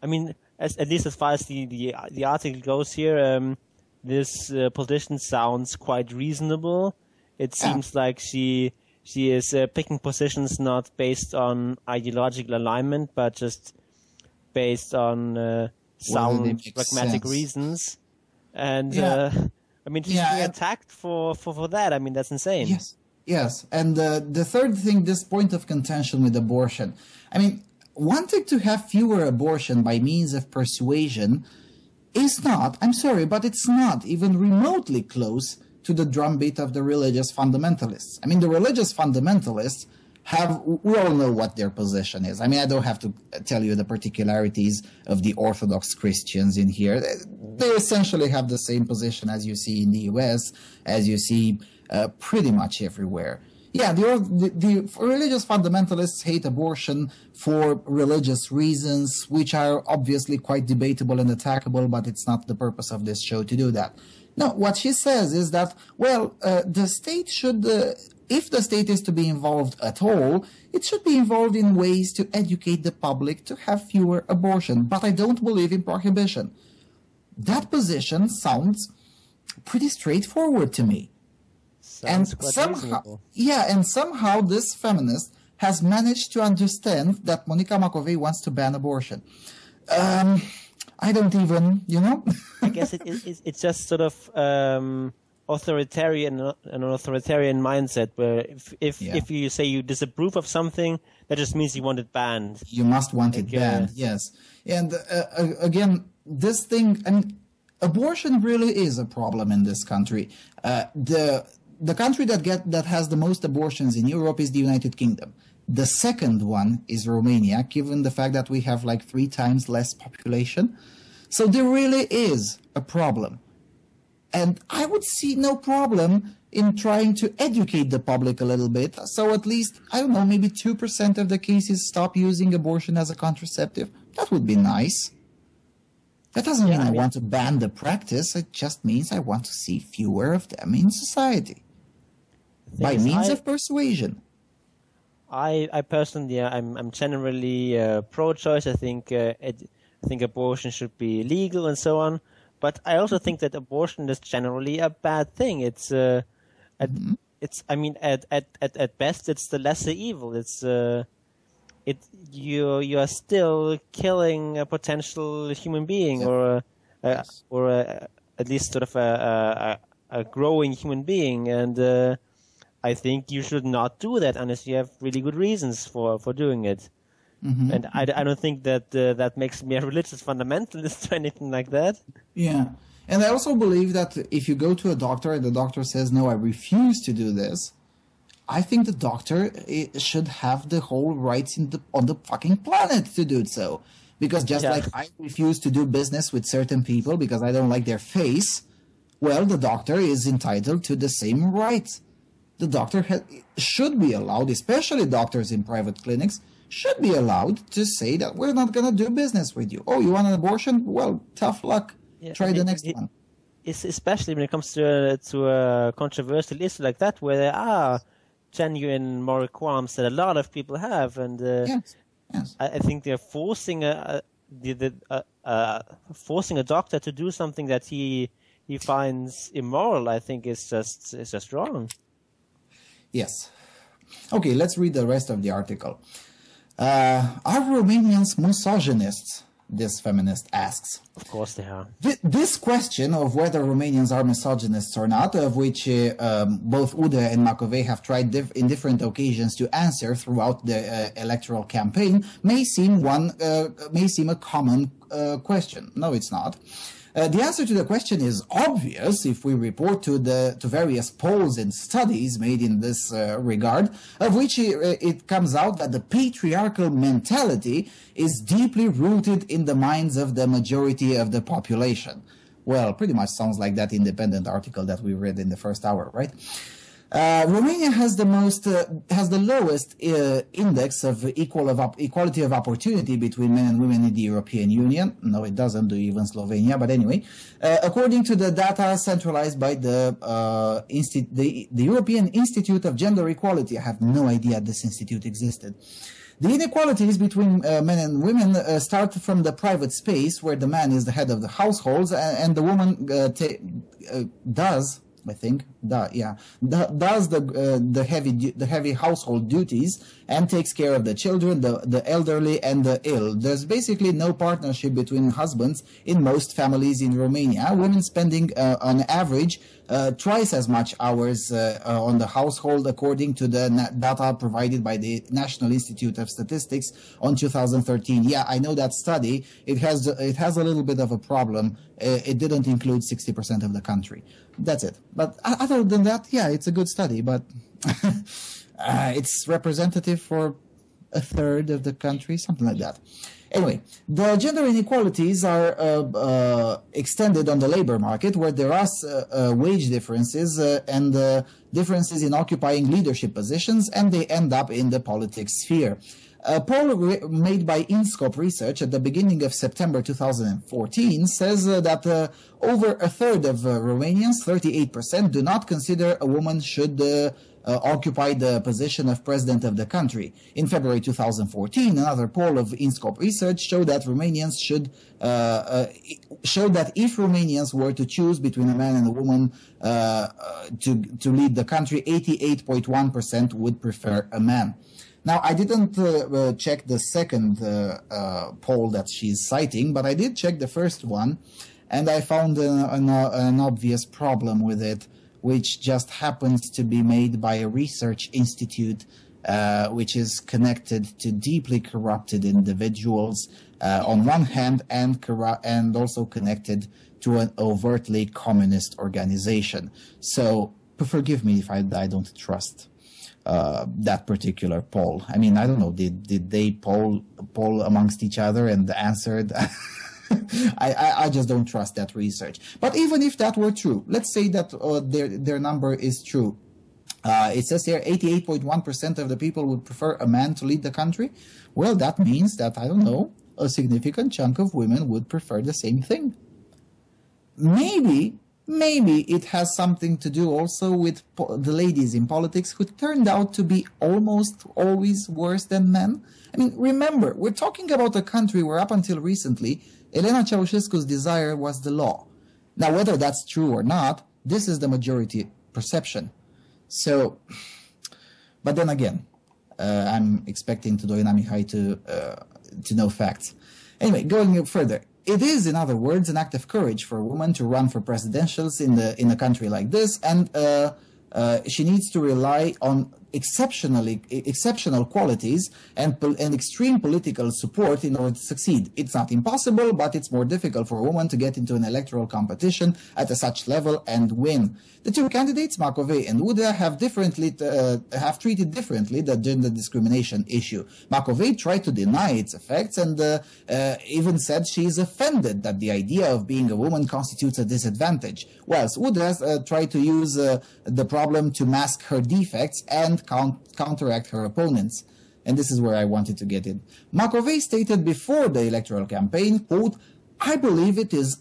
Speaker 6: I mean, at least as far as the article goes here. This politician sounds quite reasonable. It seems like she is picking positions not based on ideological alignment, but just based on sound pragmatic reasons. And I mean, she's being attacked for that. I mean, that's insane.
Speaker 4: Yes. And the third thing, this point of contention with abortion. I mean, wanting to have fewer abortion by means of persuasion is not, I'm sorry, but it's not even remotely close to the drumbeat of the religious fundamentalists. I mean, the religious fundamentalists we all know what their position is. I mean, I don't have to tell you the particularities of the Orthodox Christians in here. They essentially have the same position as you see in the US, as you see pretty much everywhere. Yeah, the religious fundamentalists hate abortion for religious reasons, which are obviously quite debatable and attackable, but it's not the purpose of this show to do that. No, what she says is that, the state should, if the state is to be involved at all, it should be involved in ways to educate the public to have fewer abortion. But I don't believe in prohibition. That position sounds pretty straightforward to me. And somehow this feminist has managed to understand that Monica Macovei wants to ban abortion. I don't even,
Speaker 6: I guess it's just sort of an authoritarian mindset where if you say you disapprove of something, that just means you want it banned.
Speaker 4: You must want it banned, yes. And again, this thing, abortion really is a problem in this country. The country that has the most abortions in Europe is the United Kingdom. The second one is Romania, given the fact that we have like 3 times less population. So there really is a problem. And I would see no problem in trying to educate the public a little bit. So at least, I don't know, maybe 2% of the cases stop using abortion as a contraceptive. That would be nice. That doesn't mean I want to ban the practice. It just means I want to see fewer of them in society. By means of persuasion.
Speaker 6: I personally, I'm generally pro-choice. I think abortion should be legal and so on. But I also think that abortion is generally a bad thing. It's at best it's the lesser evil. You are still killing a potential human being or at least sort of a growing human being, and I think you should not do that unless you have really good reasons for doing it. Mm-hmm. And I don't think that makes me a religious fundamentalist or anything like that.
Speaker 4: Yeah. And I also believe that if you go to a doctor and the doctor says, no, I refuse to do this, I think the doctor should have the whole rights on the fucking planet to do so. Because just like I refuse to do business with certain people because I don't like their face, well, the doctor is entitled to the same rights. The doctor should be allowed, especially doctors in private clinics, should be allowed to say that we're not going to do business with you. Oh, you want an abortion? Well, tough luck. Try the next one.
Speaker 6: It's especially when it comes to a controversial issue like that, where there are genuine moral qualms that a lot of people have, and
Speaker 4: yes.
Speaker 6: I think they're forcing a doctor to do something that he finds immoral. I think is just wrong.
Speaker 4: Yes. Okay, let's read the rest of the article. Are Romanians misogynists? This feminist asks.
Speaker 6: Of course they are.
Speaker 4: This question of whether Romanians are misogynists or not, of which both Udea and Macovei have tried in different occasions to answer throughout the electoral campaign, may seem a common question. No, it's not. The answer to the question is obvious if we report to various polls and studies made in this regard, of which it comes out that the patriarchal mentality is deeply rooted in the minds of the majority of the population. Well, pretty much sounds like that independent article that we read in the first hour, right? Romania has the lowest index of equality of opportunity between men and women in the European Union. No, it doesn't do even Slovenia, but anyway, according to the data centralized by the European Institute of Gender Equality. I have no idea this institute existed. The inequalities between men and women start from the private space, where the man is the head of the households and the woman does the heavy household duties and takes care of the children, the elderly, and the ill. There's basically no partnership between husbands in most families in Romania. Women spending on average twice as much hours on the household, according to the data provided by the National Institute of Statistics on 2013. Yeah, I know that study. It has a little bit of a problem. It didn't include 60% of the country. That's it. But other than that, yeah, it's a good study, but it's representative for a third of the country, something like that. Anyway, the gender inequalities are extended on the labor market, where there are wage differences and differences in occupying leadership positions, and they end up in the politics sphere. A poll made by InScope Research at the beginning of September 2014 says that over a third of Romanians, 38%, do not consider a woman should occupy the position of president of the country. In February 2014, another poll of InScope Research showed that Romanians showed that if Romanians were to choose between a man and a woman to lead the country, 88.1% would prefer a man. Now, I didn't check the second poll that she's citing, but I did check the first one, and I found an obvious problem with it, which just happens to be made by a research institute which is connected to deeply corrupted individuals on one hand, and also connected to an overtly communist organization. So forgive me if I don't trust that particular poll. I mean, I don't know, did they poll amongst each other and answered? I just don't trust that research. But even if that were true, let's say that their number is true. It says here 88.1% of the people would prefer a man to lead the country. Well, that means that, I don't know, a significant chunk of women would prefer the same thing. Maybe it has something to do also with the ladies in politics who turned out to be almost always worse than men. I mean, remember, we're talking about a country where up until recently, Elena Ceausescu's desire was the law. Now, whether that's true or not, this is the majority perception. So, but then again, I'm expecting Tudorina Mihai to know facts. Anyway, going further, it is, in other words, an act of courage for a woman to run for presidentials in a country like this, and she needs to rely on exceptional qualities and extreme political support in order to succeed. It's not impossible, but it's more difficult for a woman to get into an electoral competition at such level and win. The two candidates, Macovei and Udrea, have treated differently the gender discrimination issue. Macovei tried to deny its effects and even said she is offended that the idea of being a woman constitutes a disadvantage, whilst Udrea tried to use the problem to mask her defects and counteract her opponents. And this is where I wanted to get in. Macovei stated before the electoral campaign, quote, "I believe it is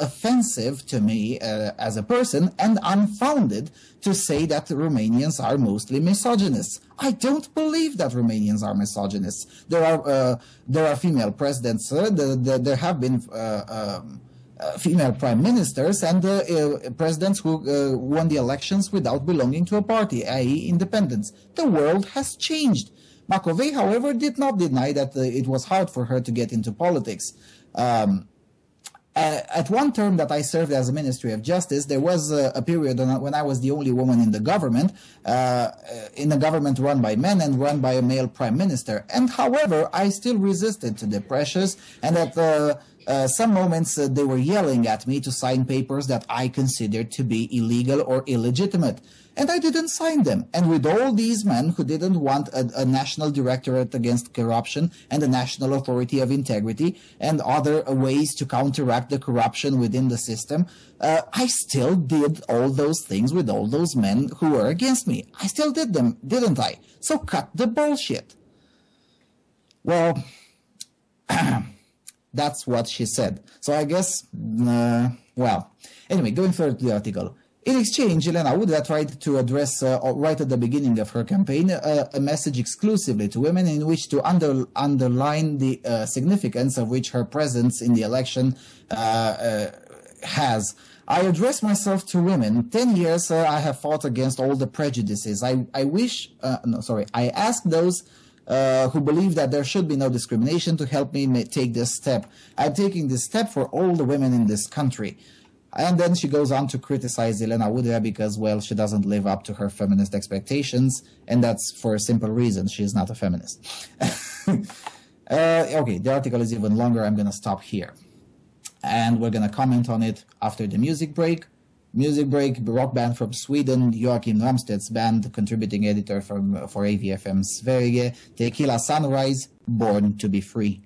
Speaker 4: offensive to me as a person and unfounded to say that Romanians are mostly misogynists. I don't believe that Romanians are misogynists. There are female presidents. There have been female prime ministers and presidents who won the elections without belonging to a party, i.e. independents. The world has changed." Macovei, however, did not deny that it was hard for her to get into politics. At one term that I served as a Ministry of Justice, there was a period when I was the only woman in the government run by men and run by a male prime minister. And however, I still resisted to the pressures, and at some moments they were yelling at me to sign papers that I considered to be illegal or illegitimate. And I didn't sign them. And with all these men who didn't want a national directorate against corruption and a national authority of integrity and other ways to counteract the corruption within the system, I still did all those things with all those men who were against me. I still did them, didn't I? So cut the bullshit. Well, that's what she said. So I guess, well, anyway, going further to the article. In exchange, Elena Udrea tried to address, right at the beginning of her campaign, a message exclusively to women in which to underline the significance of which her presence in the election has. I address myself to women. 10 years I have fought against all the prejudices. I ask those who believe that there should be no discrimination to help me take this step. I'm taking this step for all the women in this country. And then she goes on to criticize Elena Udrea because, well, she doesn't live up to her feminist expectations, and that's for a simple reason. She's not a feminist. Okay, the article is even longer. I'm going to stop here. And we're going to comment on it after the music break. Music break, rock band from Sweden, Joachim Ramstedt's band, contributing editor for AVFM Sverige, Tequila Sunrise, Born to be Free.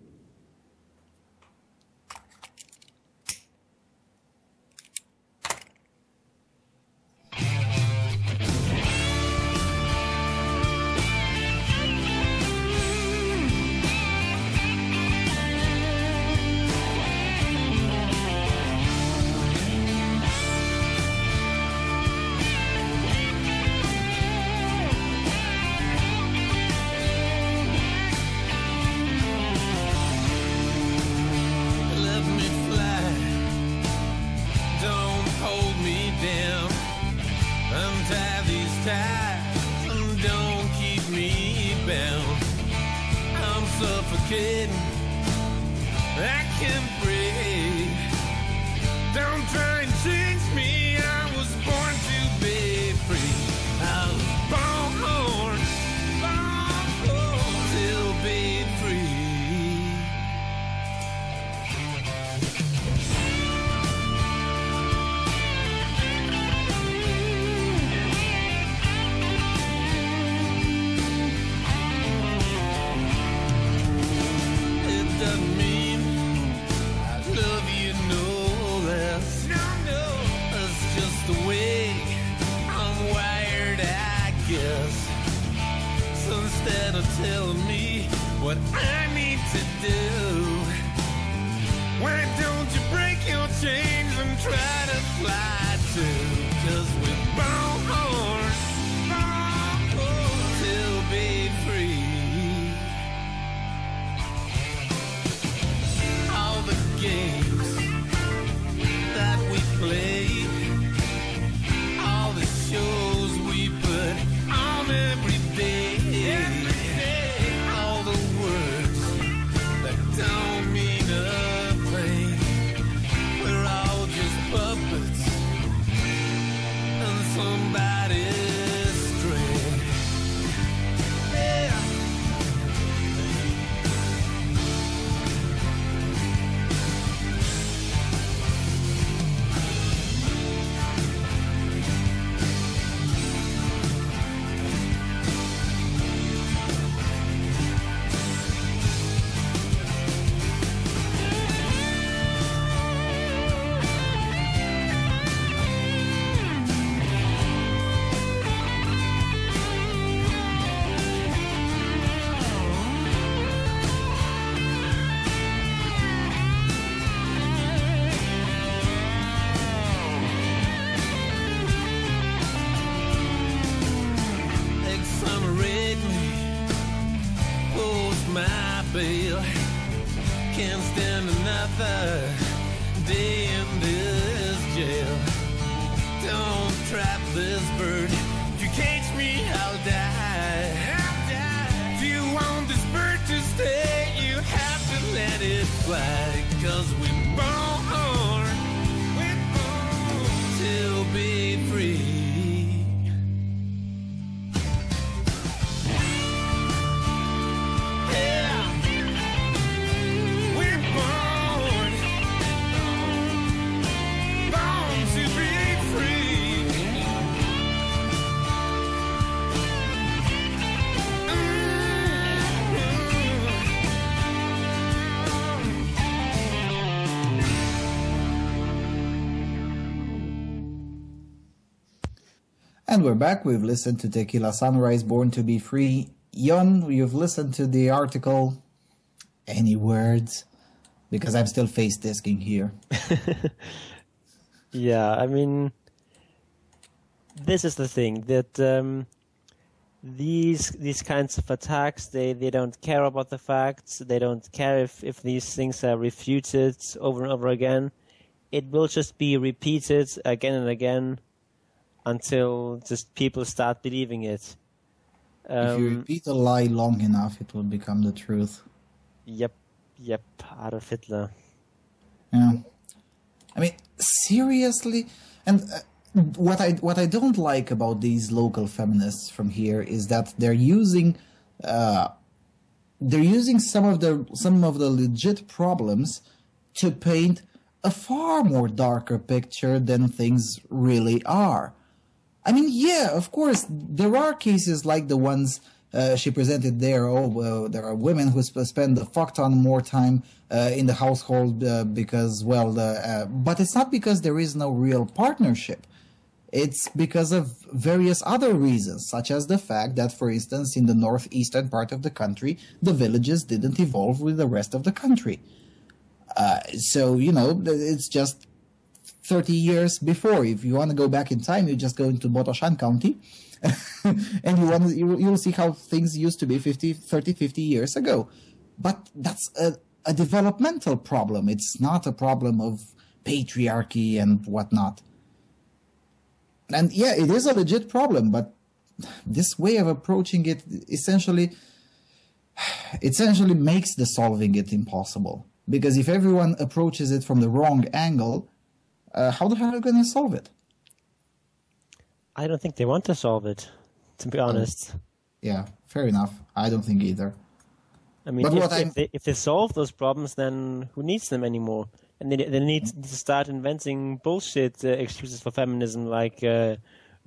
Speaker 8: what I need to do. Why don't you break your chains and try to fly too? 'Cause we're born to be free. All the games that we play, all the shows we put on every day, all the words that don't mean a thing, we're all just puppets on somebody's string. Yeah. Exonerate me, post my bail. Can't stand another day in this jail. Don't trap this bird. If you cage me, I'll die. If you want this bird to stay, you have to let it fly. 'Cause we're born to be free. Yeah, we're born to be free.
Speaker 4: And we're back. We've listened to Tequila Sunrise, Born to be Free. Jon, you've listened to the article. Any words? Because I'm still face disking here.
Speaker 6: Yeah, I mean, this is the thing that these kinds of attacks, they don't care about the facts. They don't care if these things are refuted over and over again. It will just be repeated again and again until just people start believing it.
Speaker 4: If you repeat a lie long enough, it will become the truth.
Speaker 6: Yep, Adolf Hitler.
Speaker 4: Yeah. I mean, seriously? And what I don't like about these local feminists from here is that they're using some of the legit problems to paint a far more darker picture than things really are. I mean, yeah, of course, there are cases like the ones she presented there. There are women who spend a fuck ton more time in the household because, but it's not because there is no real partnership. It's because of various other reasons, such as the fact that, for instance, in the northeastern part of the country, the villages didn't evolve with the rest of the country. So, it's just 30 years before. If you want to go back in time, you just go into Botoshan County and you'll see how things used to be 50 years ago. But that's a developmental problem. It's not a problem of patriarchy and whatnot. And yeah, it is a legit problem, but this way of approaching it essentially makes the solving it impossible. Because if everyone approaches it from the wrong angle, how the hell are you going to solve it?
Speaker 6: I don't think they want to solve it, to be honest.
Speaker 4: Yeah, fair enough. I don't think either.
Speaker 6: I mean, if they solve those problems, then who needs them anymore? And they need to start inventing bullshit excuses for feminism, like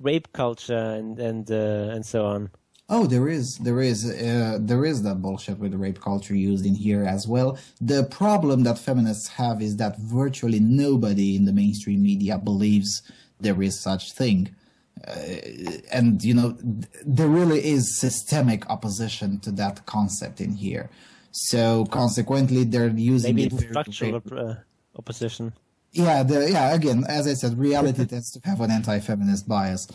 Speaker 6: rape culture and so on.
Speaker 4: Oh, there is that bullshit with rape culture used in here as well. The problem that feminists have is that virtually nobody in the mainstream media believes there is such thing. And, there really is systemic opposition to that concept in here. So consequently, they're using
Speaker 6: maybe
Speaker 4: it
Speaker 6: structural opposition.
Speaker 4: Yeah, again, as I said, reality tends to have an anti-feminist bias.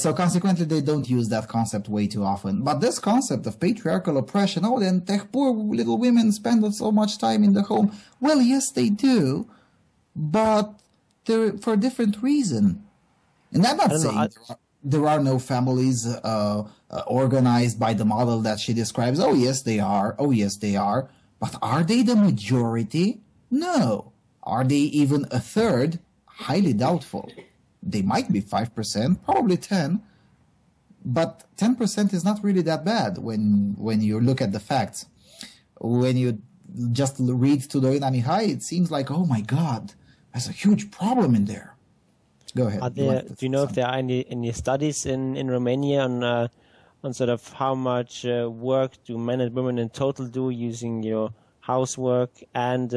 Speaker 4: So consequently, they don't use that concept way too often. But this concept of patriarchal oppression, oh, then the poor little women spend so much time in the home. Well, yes, they do, but they're for a different reason. And I'm not saying there are no families organized by the model that she describes. Oh, yes, they are. Oh, yes, they are. But are they the majority? No. Are they even a third? Highly doubtful. They might be 5%, probably 10%, but 10% is not really that bad when you look at the facts. When you just read Tudor Mihai, it seems like, oh my God, there's a huge problem in there. Go ahead.
Speaker 6: Do you know if there are any studies in Romania on sort of how much work do men and women in total do using housework and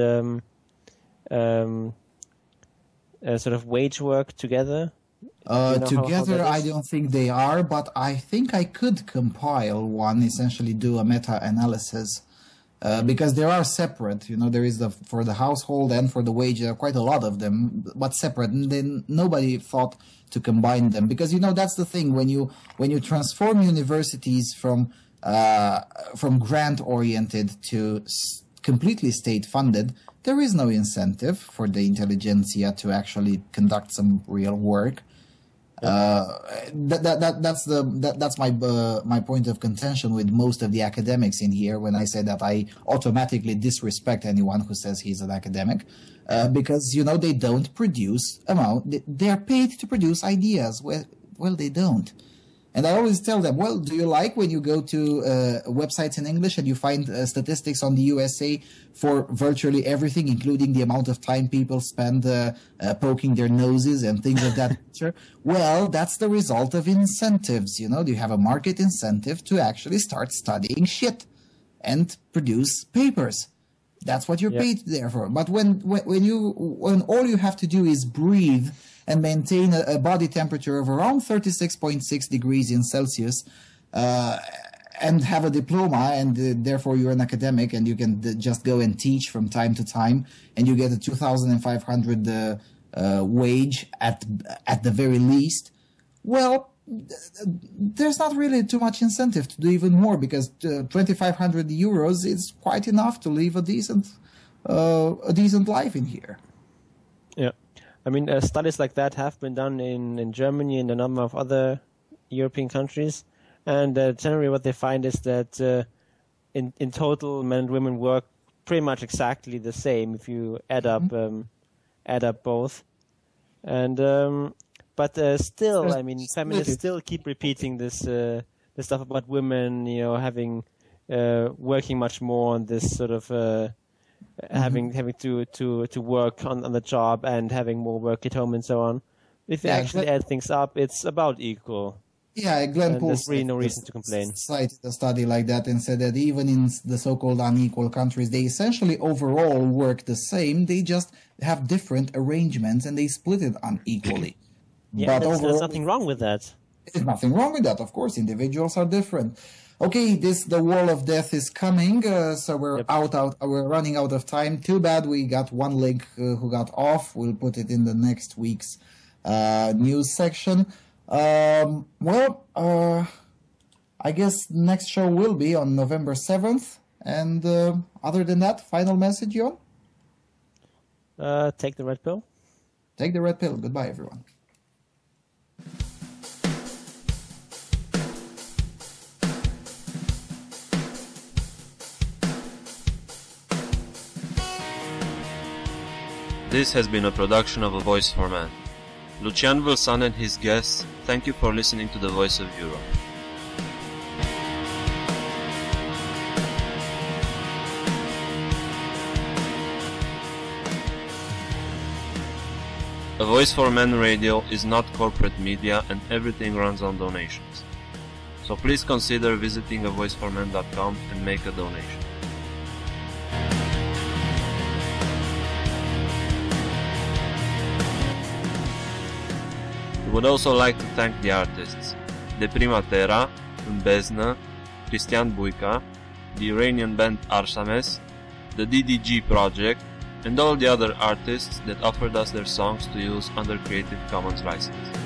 Speaker 6: sort of wage work together?
Speaker 4: Together, I don't think they are, but I think I could compile one, essentially do a meta-analysis, because they are separate. There is for the household and for the wage, there are quite a lot of them, but separate. And then nobody thought to combine them, because that's the thing when you transform universities from grant-oriented to completely state-funded. There is no incentive for the intelligentsia to actually conduct some real work. That's my point of contention with most of the academics in here when I say that I automatically disrespect anyone who says he's an academic, because they don't produce they are paid to produce ideas. Well, they don't. And I always tell them, well, do you like when you go to websites in English and you find statistics on the USA for virtually everything, including the amount of time people spend poking their noses and things of that nature? Well, that's the result of incentives. You have a market incentive to actually start studying shit and produce papers. That's what you're paid there for. But when all you have to do is breathe and maintain a body temperature of around 36.6 degrees in Celsius, and have a diploma, and therefore you're an academic, and you can just go and teach from time to time, and you get a 2,500 wage at the very least. Well, there's not really too much incentive to do even more, because 2,500 euros is quite enough to live a decent life in here.
Speaker 6: Yeah. I mean, studies like that have been done in Germany and a number of other European countries. And generally what they find is that in total, men and women work pretty much exactly the same if you add up both. And but still, I mean, feminists still keep repeating this stuff about women, having working much more on this sort of having to work on the job and having more work at home and so on. If you actually add things up, it's about equal.
Speaker 4: Yeah, Glenn Poole,
Speaker 6: there's really no reason to complain.
Speaker 4: Cited a study like that and said that even in the so-called unequal countries, they essentially overall work the same. They just have different arrangements and they split it unequally.
Speaker 6: Yeah, but there's nothing wrong with that.
Speaker 4: There's nothing wrong with that. Of course, individuals are different. Okay, the wall of death is coming, so we're we're running out of time. Too bad we got one link who got off. We'll put it in the next week's news section. I guess next show will be on November 7th. And other than that, final message, Jon?
Speaker 6: Take the red pill.
Speaker 4: Take the red pill. Goodbye, everyone.
Speaker 9: This has been a production of A Voice for Man. Lucian Vulsan and his guests, thank you for listening to The Voice of Europe. A Voice for Men radio is not corporate media and everything runs on donations. So please consider visiting avoiceformen.com and make a donation. We would also like to thank the artists De Prima Terra, În Beznă, Cristian Buica, the Iranian band Arsames, the DDG Project, and all the other artists that offered us their songs to use under Creative Commons license.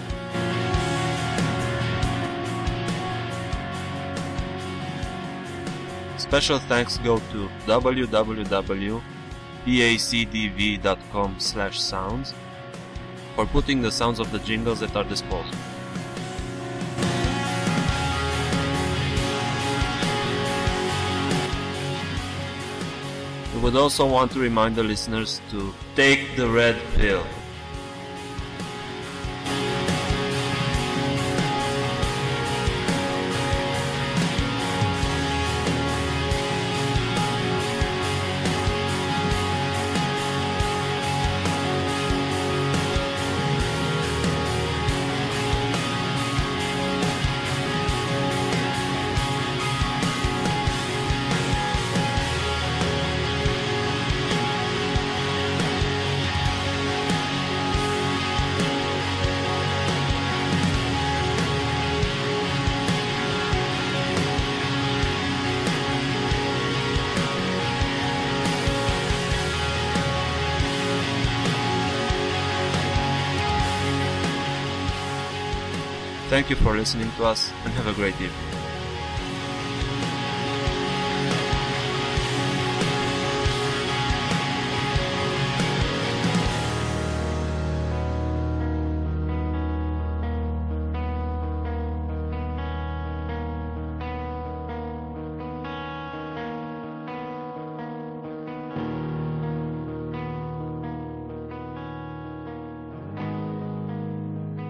Speaker 9: Special thanks go to www.pacdv.com/sounds for putting the sounds of the jingles at our disposal. We would also want to remind the listeners to take the red pill. Thank you for listening to us and have a great evening.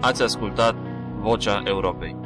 Speaker 9: Ați ascultat Vocea Europei.